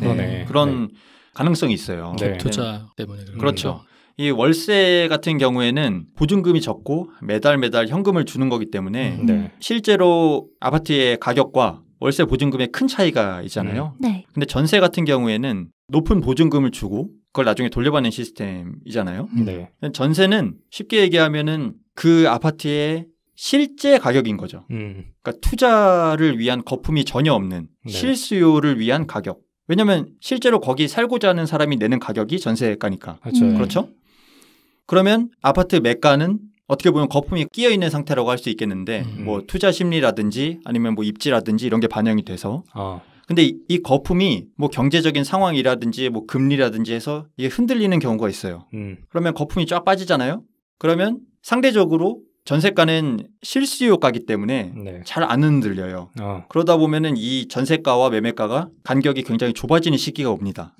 되는 그런 가능성이 있어요. 투자 때문에 그렇죠. 이 월세 같은 경우에는 보증금이 적고 매달 현금을 주는 거기 때문에 실제로 아파트의 가격과 월세 보증금에 큰 차이가 있잖아요. 근데 전세 같은 경우에는 높은 보증금을 주고 그걸 나중에 돌려받는 시스템이잖아요. 전세는 쉽게 얘기하면은 그 아파트의 실제 가격인 거죠. 그러니까 투자를 위한 거품이 전혀 없는 실수요를 위한 가격. 왜냐하면 실제로 거기 살고자 하는 사람이 내는 가격이 전세가니까. 그렇죠? 그러면 아파트 매가는 어떻게 보면 거품이 끼어 있는 상태라고 할 수 있겠는데 뭐 투자 심리라든지 아니면 뭐 입지라든지 이런 게 반영이 돼서 근데 이 거품이 뭐 경제적인 상황이라든지 뭐 금리라든지 해서 이게 흔들리는 경우가 있어요. 그러면 거품이 쫙 빠지잖아요. 그러면 상대적으로 전세가는 실수요가기 때문에 잘 안 흔들려요. 그러다 보면은 이 전세가와 매매가가 간격이 굉장히 좁아지는 시기가 옵니다.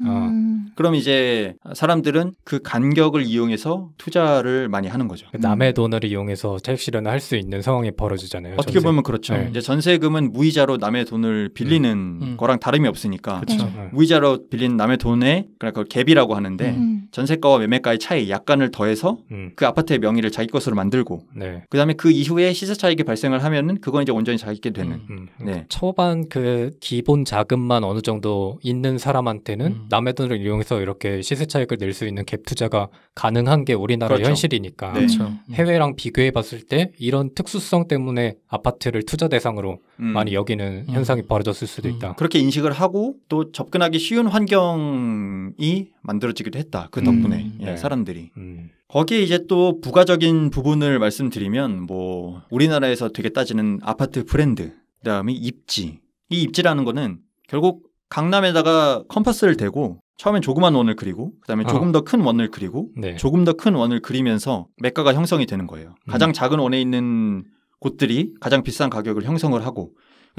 그럼 이제 사람들은 그 간격을 이용해서 투자를 많이 하는 거죠. 남의 돈을 이용해서 차익 실현을 할 수 있는 상황이 벌어지잖아요. 어떻게 전세. 보면 그렇죠. 네. 이제 전세금은 무이자로 남의 돈을 빌리는 거랑 다름이 없으니까 그렇죠. 무이자로 빌린 남의 돈에 그러니까 그걸 갭이라고 하는데 전세가와 매매가의 차이 약간을 더해서 그 아파트의 명의를 자기 것으로 만들고 네. 그다음에 그 이후에 시세 차익이 발생을 하면은 그건 이제 온전히 자기게 되는. 네. 초반 그 기본 자금만 어느 정도 있는 사람한테는 남의 돈을 이용해서 이렇게 시세 차익을 낼 수 있는 갭 투자가 가능한 게 우리나라의 그렇죠. 현실이니까. 네. 그렇죠. 해외랑 비교해 봤을 때 이런 특수성 때문에 아파트를 투자 대상으로 많이 여기는 현상이 벌어졌을 수도 있다. 그렇게 인식을 하고 또 접근하기 쉬운 환경이 만들어지기도 했다. 그 덕분에 예, 네. 사람들이. 거기에 이제 또 부가적인 부분을 말씀드리면 뭐 우리나라에서 되게 따지는 아파트 브랜드, 그다음에 입지. 이 입지라는 거는 결국 강남에다가 컴퍼스를 대고 처음엔 조그만 원을 그리고 그다음에 조금 더 큰 원을 그리고 네. 조금 더 큰 원을 그리면서 매가가 형성이 되는 거예요. 가장 작은 원에 있는 곳들이 가장 비싼 가격을 형성을 하고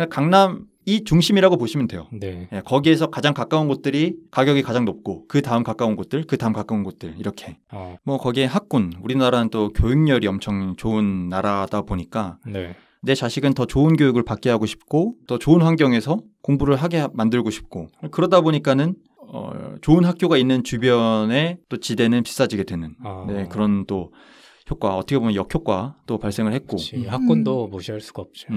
강남이 중심이라고 보시면 돼요. 네. 예, 거기에서 가장 가까운 곳들이 가격이 가장 높고 그 다음 가까운 곳들, 그 다음 가까운 곳들 이렇게. 뭐 거기에 학군, 우리나라는 또 교육열이 엄청 좋은 나라다 보니까 네. 내 자식은 더 좋은 교육을 받게 하고 싶고 더 좋은 환경에서 공부를 하게 만들고 싶고 그러다 보니까는 좋은 학교가 있는 주변에 또 지대는 비싸지게 되는 네, 그런 또 효과, 어떻게 보면 역효과 또 발생을 했고 학군도 무시할 수가 없죠.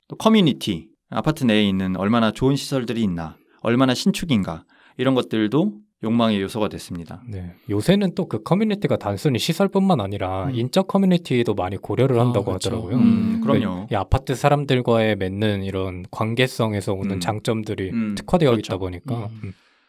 또 커뮤니티, 아파트 내에 있는 얼마나 좋은 시설들이 있나, 얼마나 신축인가 이런 것들도 욕망의 요소가 됐습니다. 네. 요새는 또 그 커뮤니티가 단순히 시설뿐만 아니라 인적 커뮤니티도 많이 고려를 한다고 그렇죠. 하더라고요. 그럼요. 이 아파트 사람들과의 맺는 이런 관계성에서 오는 장점들이 특화되어 그렇죠. 있다 보니까.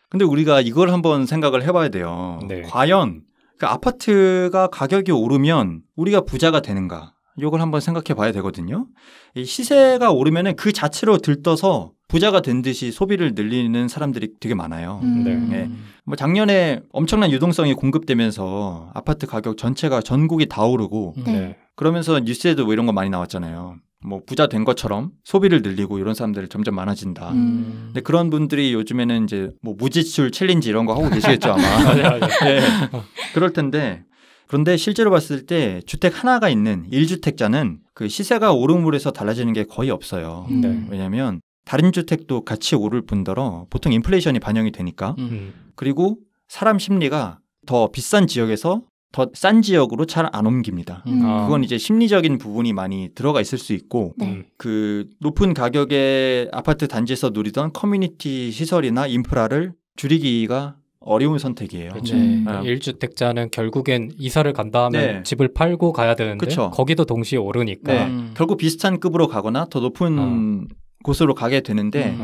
근데 우리가 이걸 한번 생각을 해봐야 돼요. 네. 과연 그 아파트가 가격이 오르면 우리가 부자가 되는가? 이걸 한번 생각해 봐야 되거든요. 이 시세가 오르면은 그 자체로 들떠서 부자가 된 듯이 소비를 늘리는 사람들이 되게 많아요. 네. 뭐 작년에 엄청난 유동성이 공급되면서 아파트 가격 전체가 전국이 다 오르고 네. 그러면서 뉴스에도 뭐 이런 거 많이 나왔잖아요. 뭐 부자 된 것처럼 소비를 늘리고 이런 사람들이 점점 많아진다. 근데 그런 분들이 요즘에는 이제 뭐 무지출 챌린지 이런 거 하고 계시겠죠 아마. 맞아요. 네. 그럴 텐데 그런데 실제로 봤을 때 주택 하나가 있는 1주택자는 그 시세가 오름으로 해서 달라지는 게 거의 없어요. 네. 왜냐하면 다른 주택도 같이 오를 뿐더러 보통 인플레이션이 반영이 되니까 그리고 사람 심리가 더 비싼 지역에서 더 싼 지역으로 잘 안 옮깁니다. 그건 이제 심리적인 부분이 많이 들어가 있을 수 있고 그 높은 가격의 아파트 단지에서 누리던 커뮤니티 시설이나 인프라를 줄이기가 어려운 선택이에요. 그렇죠. 1주택자는 결국엔 이사를 간 다음에 집을 팔고 가야 되는데 그쵸. 거기도 동시에 오르니까 결국 비슷한 급으로 가거나 더 높은 곳으로 가게 되는데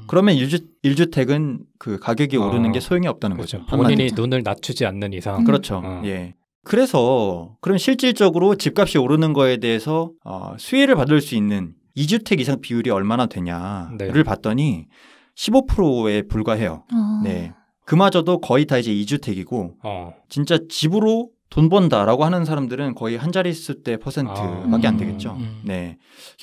그러면 1주택은 그 가격이 오르는 게 소용이 없다는 그렇죠. 거죠. 본인이 눈을 낮추지 않는 이상. 그렇죠. 예. 그래서 그럼 실질적으로 집값이 오르는 거에 대해서 수혜를 받을 수 있는 2주택 이상 비율이 얼마나 되냐를 봤더니 15%에 불과해요. 네. 그마저도 거의 다 이제 2주택이고 진짜 집으로 돈 번다라고 하는 사람들은 거의 한 자릿수대 %밖에 안 되겠죠. 네.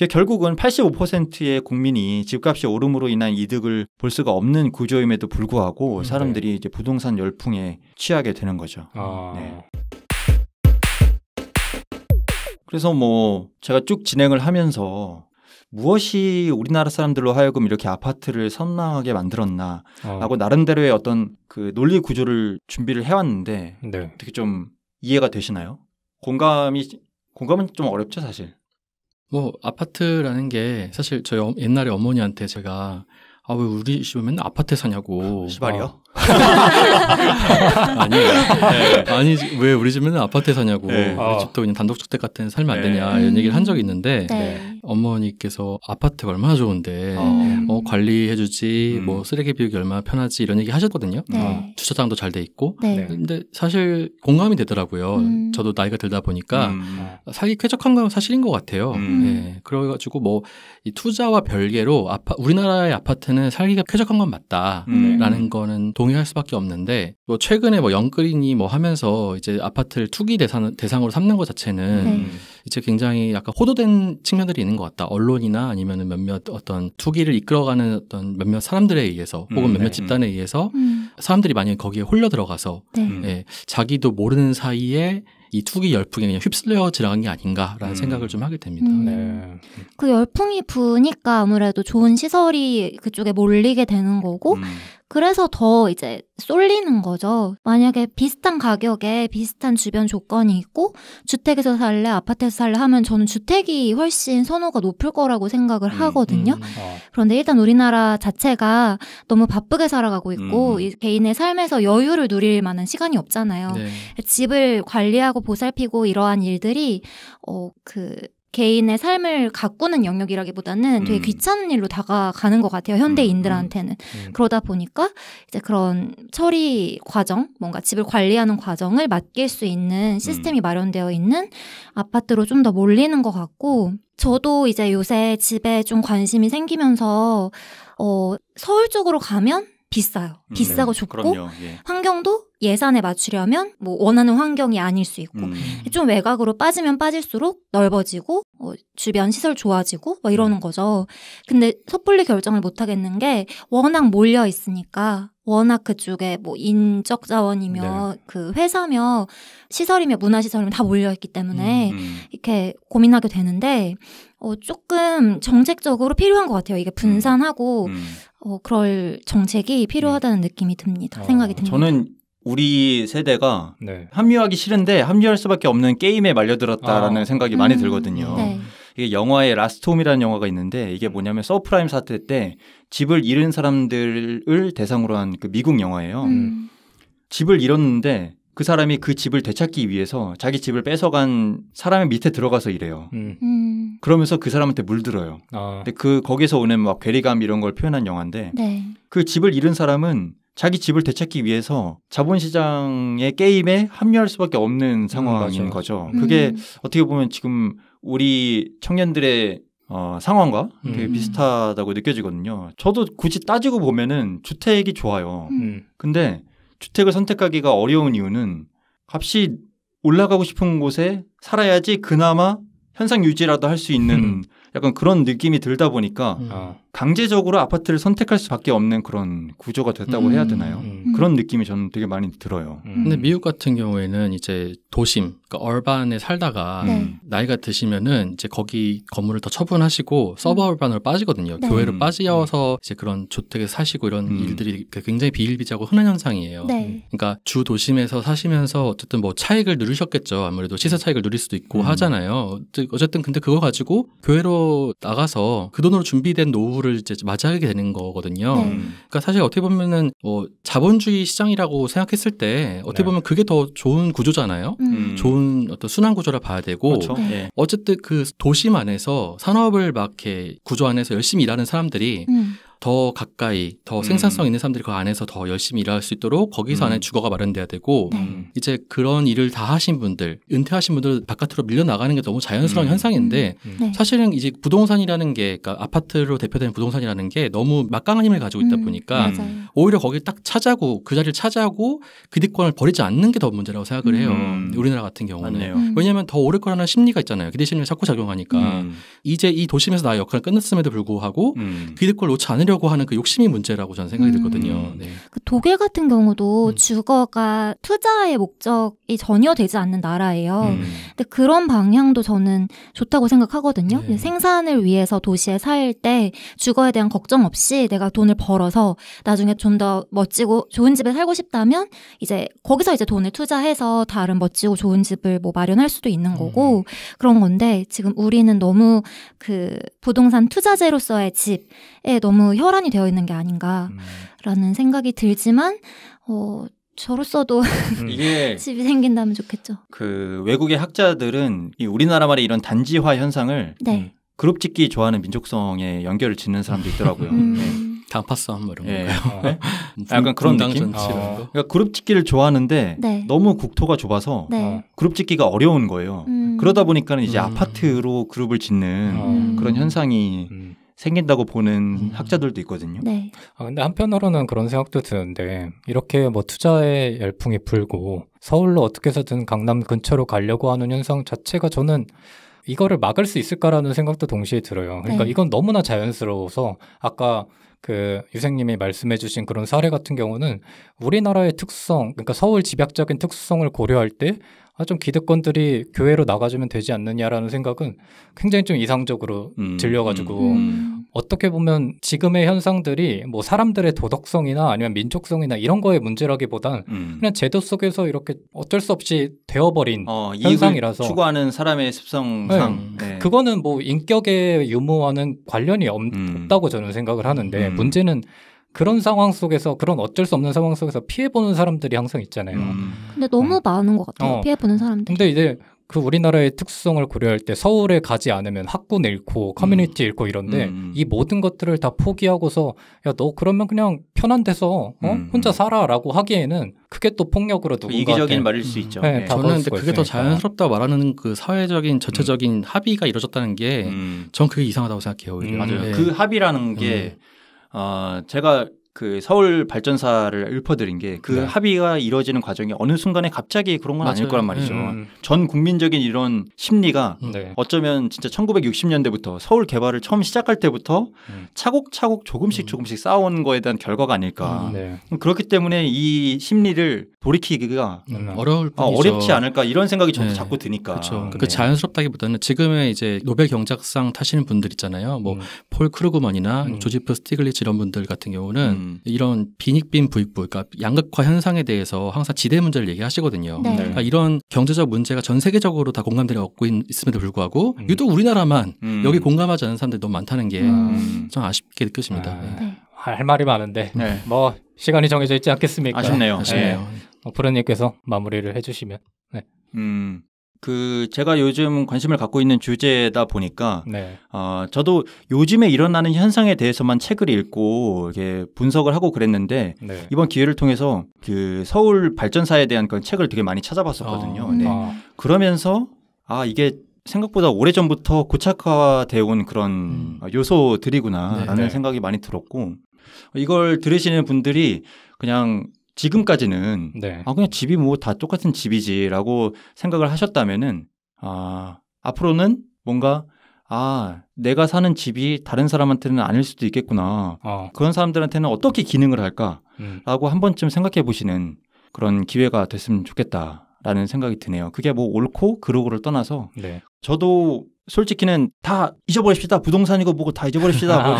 결국은 85%의 국민이 집값이 오름으로 인한 이득을 볼 수가 없는 구조임에도 불구하고 사람들이 이제 부동산 열풍에 취하게 되는 거죠. 네. 그래서 뭐 제가 쭉 진행을 하면서 무엇이 우리나라 사람들로 하여금 이렇게 아파트를 선망하게 만들었나라고 나름대로의 어떤 그 논리 구조를 준비를 해왔는데 어떻게 좀 이해가 되시나요? 공감은 좀 어렵죠, 사실. 뭐 아파트라는 게 사실 저희 옛날에 어머니한테 제가 왜 우리 집은 맨날 아파트에 사냐고. 시발이요? 아니에요. 네. 아니 왜 우리 집은 맨날 아파트에 사냐고. 네. 우리 집도 그냥 단독주택 같은 살면 안 되냐 이런 얘기를 한 적이 있는데 어머니께서 아파트가 얼마나 좋은데 관리해주지 뭐 쓰레기 비우기 얼마나 편하지 이런 얘기 하셨거든요. 주차장도 잘 돼 있고. 근데 사실 공감이 되더라고요. 저도 나이가 들다 보니까 살기 쾌적한 건 사실인 것 같아요. 네. 그래가지고 뭐 이 투자와 별개로 우리나라의 아파트는 살기가 쾌적한 건 맞다라는 거는 동의할 수밖에 없는데 뭐 최근에 뭐 영끌이니 뭐 하면서 이제 아파트를 투기 대상으로 삼는 것 자체는 이제 굉장히 약간 호도된 측면들이 있는 것 같다. 언론이나 아니면은 몇몇 어떤 투기를 이끌어가는 어떤 몇몇 사람들에 의해서 혹은 몇몇 집단에 의해서 사람들이 만약에 거기에 홀려 들어가서 예, 자기도 모르는 사이에 이 투기 열풍에 그냥 휩쓸려 지나간 게 아닌가라는 생각을 좀 하게 됩니다. 그 열풍이 부니까 아무래도 좋은 시설이 그쪽에 몰리게 되는 거고 그래서 더 이제 쏠리는 거죠. 만약에 비슷한 가격에 비슷한 주변 조건이 있고 주택에서 살래 아파트에서 살래 하면 저는 주택이 훨씬 선호가 높을 거라고 생각을 하거든요. 그런데 일단 우리나라 자체가 너무 바쁘게 살아가고 있고 이 개인의 삶에서 여유를 누릴 만한 시간이 없잖아요. 네. 집을 관리하고 보살피고 이러한 일들이 개인의 삶을 가꾸는 영역이라기보다는 되게 귀찮은 일로 다가가는 것 같아요. 현대인들한테는. 그러다 보니까 이제 그런 처리 과정, 뭔가 집을 관리하는 과정을 맡길 수 있는 시스템이 마련되어 있는 아파트로 좀 더 몰리는 것 같고 저도 이제 요새 집에 좀 관심이 생기면서 서울 쪽으로 가면 비싸요. 비싸고 좁고 예. 환경도 예산에 맞추려면 뭐 원하는 환경이 아닐 수 있고 좀 외곽으로 빠지면 빠질수록 넓어지고 주변 시설 좋아지고 뭐 이러는 거죠. 근데 섣불리 결정을 못 하겠는 게 워낙 몰려 있으니까 워낙 그쪽에 뭐 인적 자원이며 그 회사며 시설이며 문화시설이며 다 몰려 있기 때문에 이렇게 고민하게 되는데 조금 정책적으로 필요한 것 같아요. 이게 분산하고 그럴 정책이 필요하다는 느낌이 듭니다. 생각이 듭니다. 저는 우리 세대가 합류하기 싫은데 합류할 수밖에 없는 게임에 말려들었다라는 생각이 많이 들거든요. 네. 이게 영화에 라스트 홈이라는 영화가 있는데 이게 뭐냐면 서프라임 사태 때 집을 잃은 사람들을 대상으로 한 그 미국 영화예요. 집을 잃었는데 그 사람이 그 집을 되찾기 위해서 자기 집을 뺏어간 사람의 밑에 들어가서 일해요. 그러면서 그 사람한테 물들어요. 근데 거기서 오는 막 괴리감 이런 걸 표현한 영화인데 그 집을 잃은 사람은 자기 집을 되찾기 위해서 자본시장의 게임에 합류할 수밖에 없는 상황인 거죠. 그게 어떻게 보면 지금 우리 청년들의 상황과 되게 비슷하다고 느껴지거든요. 저도 굳이 따지고 보면은 주택이 좋아요. 근데 주택을 선택하기가 어려운 이유는 값이 올라가고 싶은 곳에 살아야지 그나마 현상 유지라도 할 수 있는 약간 그런 느낌이 들다 보니까 강제적으로 아파트를 선택할 수밖에 없는 그런 구조가 됐다고 해야 되나요? 그런 느낌이 저는 되게 많이 들어요. 근데 미국 같은 경우에는 이제 도심, 그러니까 얼반에 살다가 나이가 드시면은 이제 거기 건물을 더 처분하시고 서버얼반으로 빠지거든요. 교외로 빠지어서 이제 그런 주택에 사시고 이런 일들이 굉장히 비일비재하고 흔한 현상이에요. 그러니까 주 도심에서 사시면서 어쨌든 뭐 차익을 누리셨겠죠. 아무래도 시세 차익을 누릴 수도 있고 하잖아요. 어쨌든 근데 그거 가지고 교외로 나가서 그 돈으로 준비된 노후를 이제 맞이하게 되는 거거든요. 그러니까 사실 어떻게 보면은 자본주의 시장이라고 생각했을 때 어떻게 보면 그게 더 좋은 구조잖아요. 좋은 어떤 순환 구조라 봐야 되고 그렇죠. 어쨌든 그 도심 안에서 산업을 막 이렇게 구조 안에서 열심히 일하는 사람들이 더 가까이 더 생산성 있는 사람들이 그 안에서 더 열심히 일할 수 있도록 거기서 안에 주거가 마련돼야 되고 이제 그런 일을 다 하신 분들 은퇴하신 분들 바깥으로 밀려나가는 게 너무 자연스러운 현상인데 사실은 이제 부동산이라는 게 그러니까 아파트로 대표되는 부동산이라는 게 너무 막강한 힘을 가지고 있다 보니까 오히려 거기를 딱 차지하고 그 자리를 차지하고 그 기득권을 버리지 않는 게 더 문제라고 생각을 해요. 우리나라 같은 경우는. 왜냐하면 더 오래 거라는 심리가 있잖아요. 기대 심리가 자꾸 작용하니까 이제 이 도심에서 나의 역할을 끝냈음에도 불구하고 기득권을 놓지 않으려고 하는 그 욕심이 문제라고 저는 생각이 들거든요. 그 독일 같은 경우도 주거가 투자의 목적이 전혀 되지 않는 나라예요. 근데 그런 방향도 저는 좋다고 생각하거든요. 생산을 위해서 도시에 살 때 주거에 대한 걱정 없이 내가 돈을 벌어서 나중에 좀 더 멋지고 좋은 집에 살고 싶다면 이제 거기서 이제 돈을 투자해서 다른 멋지고 좋은 집을 뭐 마련할 수도 있는 거고 그런 건데 지금 우리는 너무 그 부동산 투자재로서의 집에 너무 혈안이 되어 있는 게 아닌가라는 생각이 들지만 저로서도 이게 집이 생긴다면 좋겠죠. 그 외국의 학자들은 이 우리나라 말의 이런 단지화 현상을 그룹 짓기 좋아하는 민족성에 연결을 짓는 사람도 있더라고요. 당파싸움 뭐 이런 건가요? 약간 그런 느낌? 그러니까 그룹 짓기를 좋아하는데 너무 국토가 좁아서 그룹 짓기가 어려운 거예요. 그러다 보니까 이제 아파트로 그룹을 짓는 그런 현상이 생긴다고 보는 학자들도 있거든요. 근데 한편으로는 그런 생각도 드는데 이렇게 뭐 투자의 열풍이 불고 서울로 어떻게 해서든 강남 근처로 가려고 하는 현상 자체가 저는 이거를 막을 수 있을까라는 생각도 동시에 들어요. 그러니까 이건 너무나 자연스러워서 아까 그 유생님이 말씀해주신 그런 사례 같은 경우는 우리나라의 특성, 그러니까 서울 집약적인 특수성을 고려할 때 좀 기득권들이 교외로 나가주면 되지 않느냐라는 생각은 굉장히 좀 이상적으로 들려가지고 어떻게 보면 지금의 현상들이 뭐 사람들의 도덕성이나 아니면 민족성이나 이런 거의 문제라기보단 그냥 제도 속에서 이렇게 어쩔 수 없이 되어버린 현상이라서 추구하는 사람의 습성상 네. 그거는 뭐 인격의 유무와는 관련이 없다고 저는 생각을 하는데 문제는 그런 상황 속에서 그런 어쩔 수 없는 상황 속에서 피해보는 사람들이 항상 있잖아요. 근데 너무 많은 것 같아요. 피해보는 사람들이. 근데 이제 그 우리나라의 특수성을 고려할 때 서울에 가지 않으면 학군 잃고 커뮤니티 잃고 이런데 이 모든 것들을 다 포기하고서 야, 너 그러면 그냥 편한 데서 혼자 살아라고 하기에는 그게 또 폭력으로 누군가한테 이기적인 말일 수 있죠. 네, 저는 근데 그게 더 자연스럽다고 말하는 그 사회적인 전체적인 합의가 이루어졌다는 게 전 그게 이상하다고 생각해요. 맞아요. 네. 그 합의라는 게 제가 그 서울 발전사를 읊어드린 게 그 합의가 이루어지는 과정이 어느 순간에 갑자기 그런 건 아닐 거란 말이죠. 전 국민적인 이런 심리가 어쩌면 진짜 1960년대부터 서울 개발을 처음 시작할 때부터 차곡차곡 조금씩 쌓아온 거에 대한 결과가 아닐까. 그렇기 때문에 이 심리를 돌이키기가 어렵지 않을까 이런 생각이 저도 자꾸 드니까. 그렇죠. 그 자연스럽다기보다는 지금의 이제 노벨 경제학상 타시는 분들 있잖아요. 뭐 폴 크루그먼이나 조지프 스티글리츠 이런 분들 같은 경우는 이런 빈익빈 부익부, 그러니까 양극화 현상에 대해서 항상 지대 문제를 얘기하시거든요. 그러니까 이런 경제적 문제가 전 세계적으로 다 공감대를 얻고 있음에도 불구하고 유독 우리나라만 여기 공감하지 않는 사람들이 너무 많다는 게 좀 아쉽게 느껴집니다. 할 말이 많은데 뭐 시간이 정해져 있지 않겠습니까? 아쉽네요. 프로님께서 마무리를 해주시면. 제가 요즘 관심을 갖고 있는 주제다 보니까 저도 요즘에 일어나는 현상에 대해서만 책을 읽고 이렇게 분석을 하고 그랬는데 이번 기회를 통해서 그 서울 발전사에 대한 그 책을 되게 많이 찾아봤었거든요. 그러면서 이게 생각보다 오래전부터 고착화되어 온 그런 요소들이구나라는 생각이 많이 들었고 이걸 들으시는 분들이 그냥 지금까지는 그냥 집이 뭐 다 똑같은 집이지라고 생각을 하셨다면은 앞으로는 뭔가 내가 사는 집이 다른 사람한테는 아닐 수도 있겠구나. 그런 사람들한테는 어떻게 기능을 할까라고 한 번쯤 생각해 보시는 그런 기회가 됐으면 좋겠다라는 생각이 드네요. 그게 뭐 옳고 그르고를 떠나서 저도 솔직히는 다 잊어버립시다. 부동산이고 뭐고 다 잊어버립시다.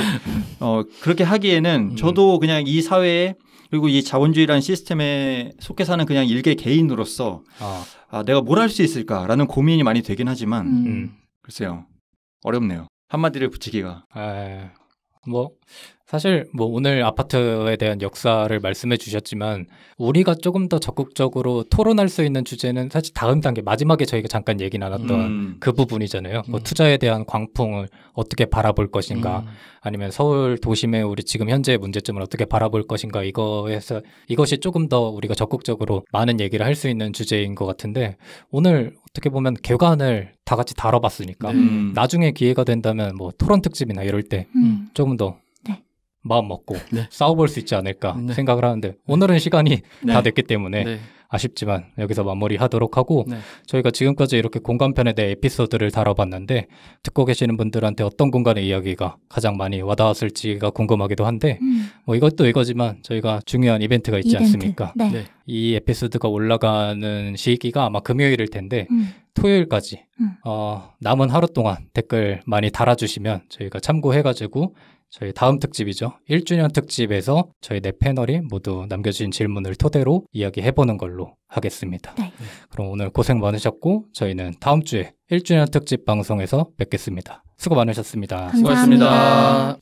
그렇게 하기에는 저도 그냥 이 사회에 그리고 이 자본주의라는 시스템에 속해 사는 그냥 일개 개인으로서 내가 뭘 할 수 있을까라는 고민이 많이 되긴 하지만 글쎄요. 어렵네요. 한마디를 붙이기가. 뭐 사실 뭐 오늘 아파트에 대한 역사를 말씀해 주셨지만 우리가 조금 더 적극적으로 토론할 수 있는 주제는 사실 다음 단계 마지막에 저희가 잠깐 얘기 나눴던 그 부분이잖아요. 뭐 투자에 대한 광풍을 어떻게 바라볼 것인가 아니면 서울 도심의 우리 지금 현재의 문제점을 어떻게 바라볼 것인가 이것이 조금 더 우리가 적극적으로 많은 얘기를 할 수 있는 주제인 것 같은데 오늘 어떻게 보면 개관을 다 같이 다뤄봤으니까 나중에 기회가 된다면 뭐 토론 특집이나 이럴 때 조금 더 마음 먹고 싸워볼 수 있지 않을까 생각을 하는데 오늘은 시간이 다 됐기 때문에 아쉽지만 여기서 마무리하도록 하고 저희가 지금까지 이렇게 공간편에 대해 에피소드를 다뤄봤는데 듣고 계시는 분들한테 어떤 공간의 이야기가 가장 많이 와닿았을지가 궁금하기도 한데 뭐 이것도 이거지만 저희가 중요한 이벤트가 있지 않습니까? 이 에피소드가 올라가는 시기가 아마 금요일일 텐데 토요일까지 남은 하루 동안 댓글 많이 달아주시면 저희가 참고해가지고 저희 다음 특집이죠. 1주년 특집에서 저희 네 패널이 모두 남겨주신 질문을 토대로 이야기해보는 걸로 하겠습니다. 그럼 오늘 고생 많으셨고 저희는 다음 주에 1주년 특집 방송에서 뵙겠습니다. 수고 많으셨습니다. 감사합니다. 수고하셨습니다.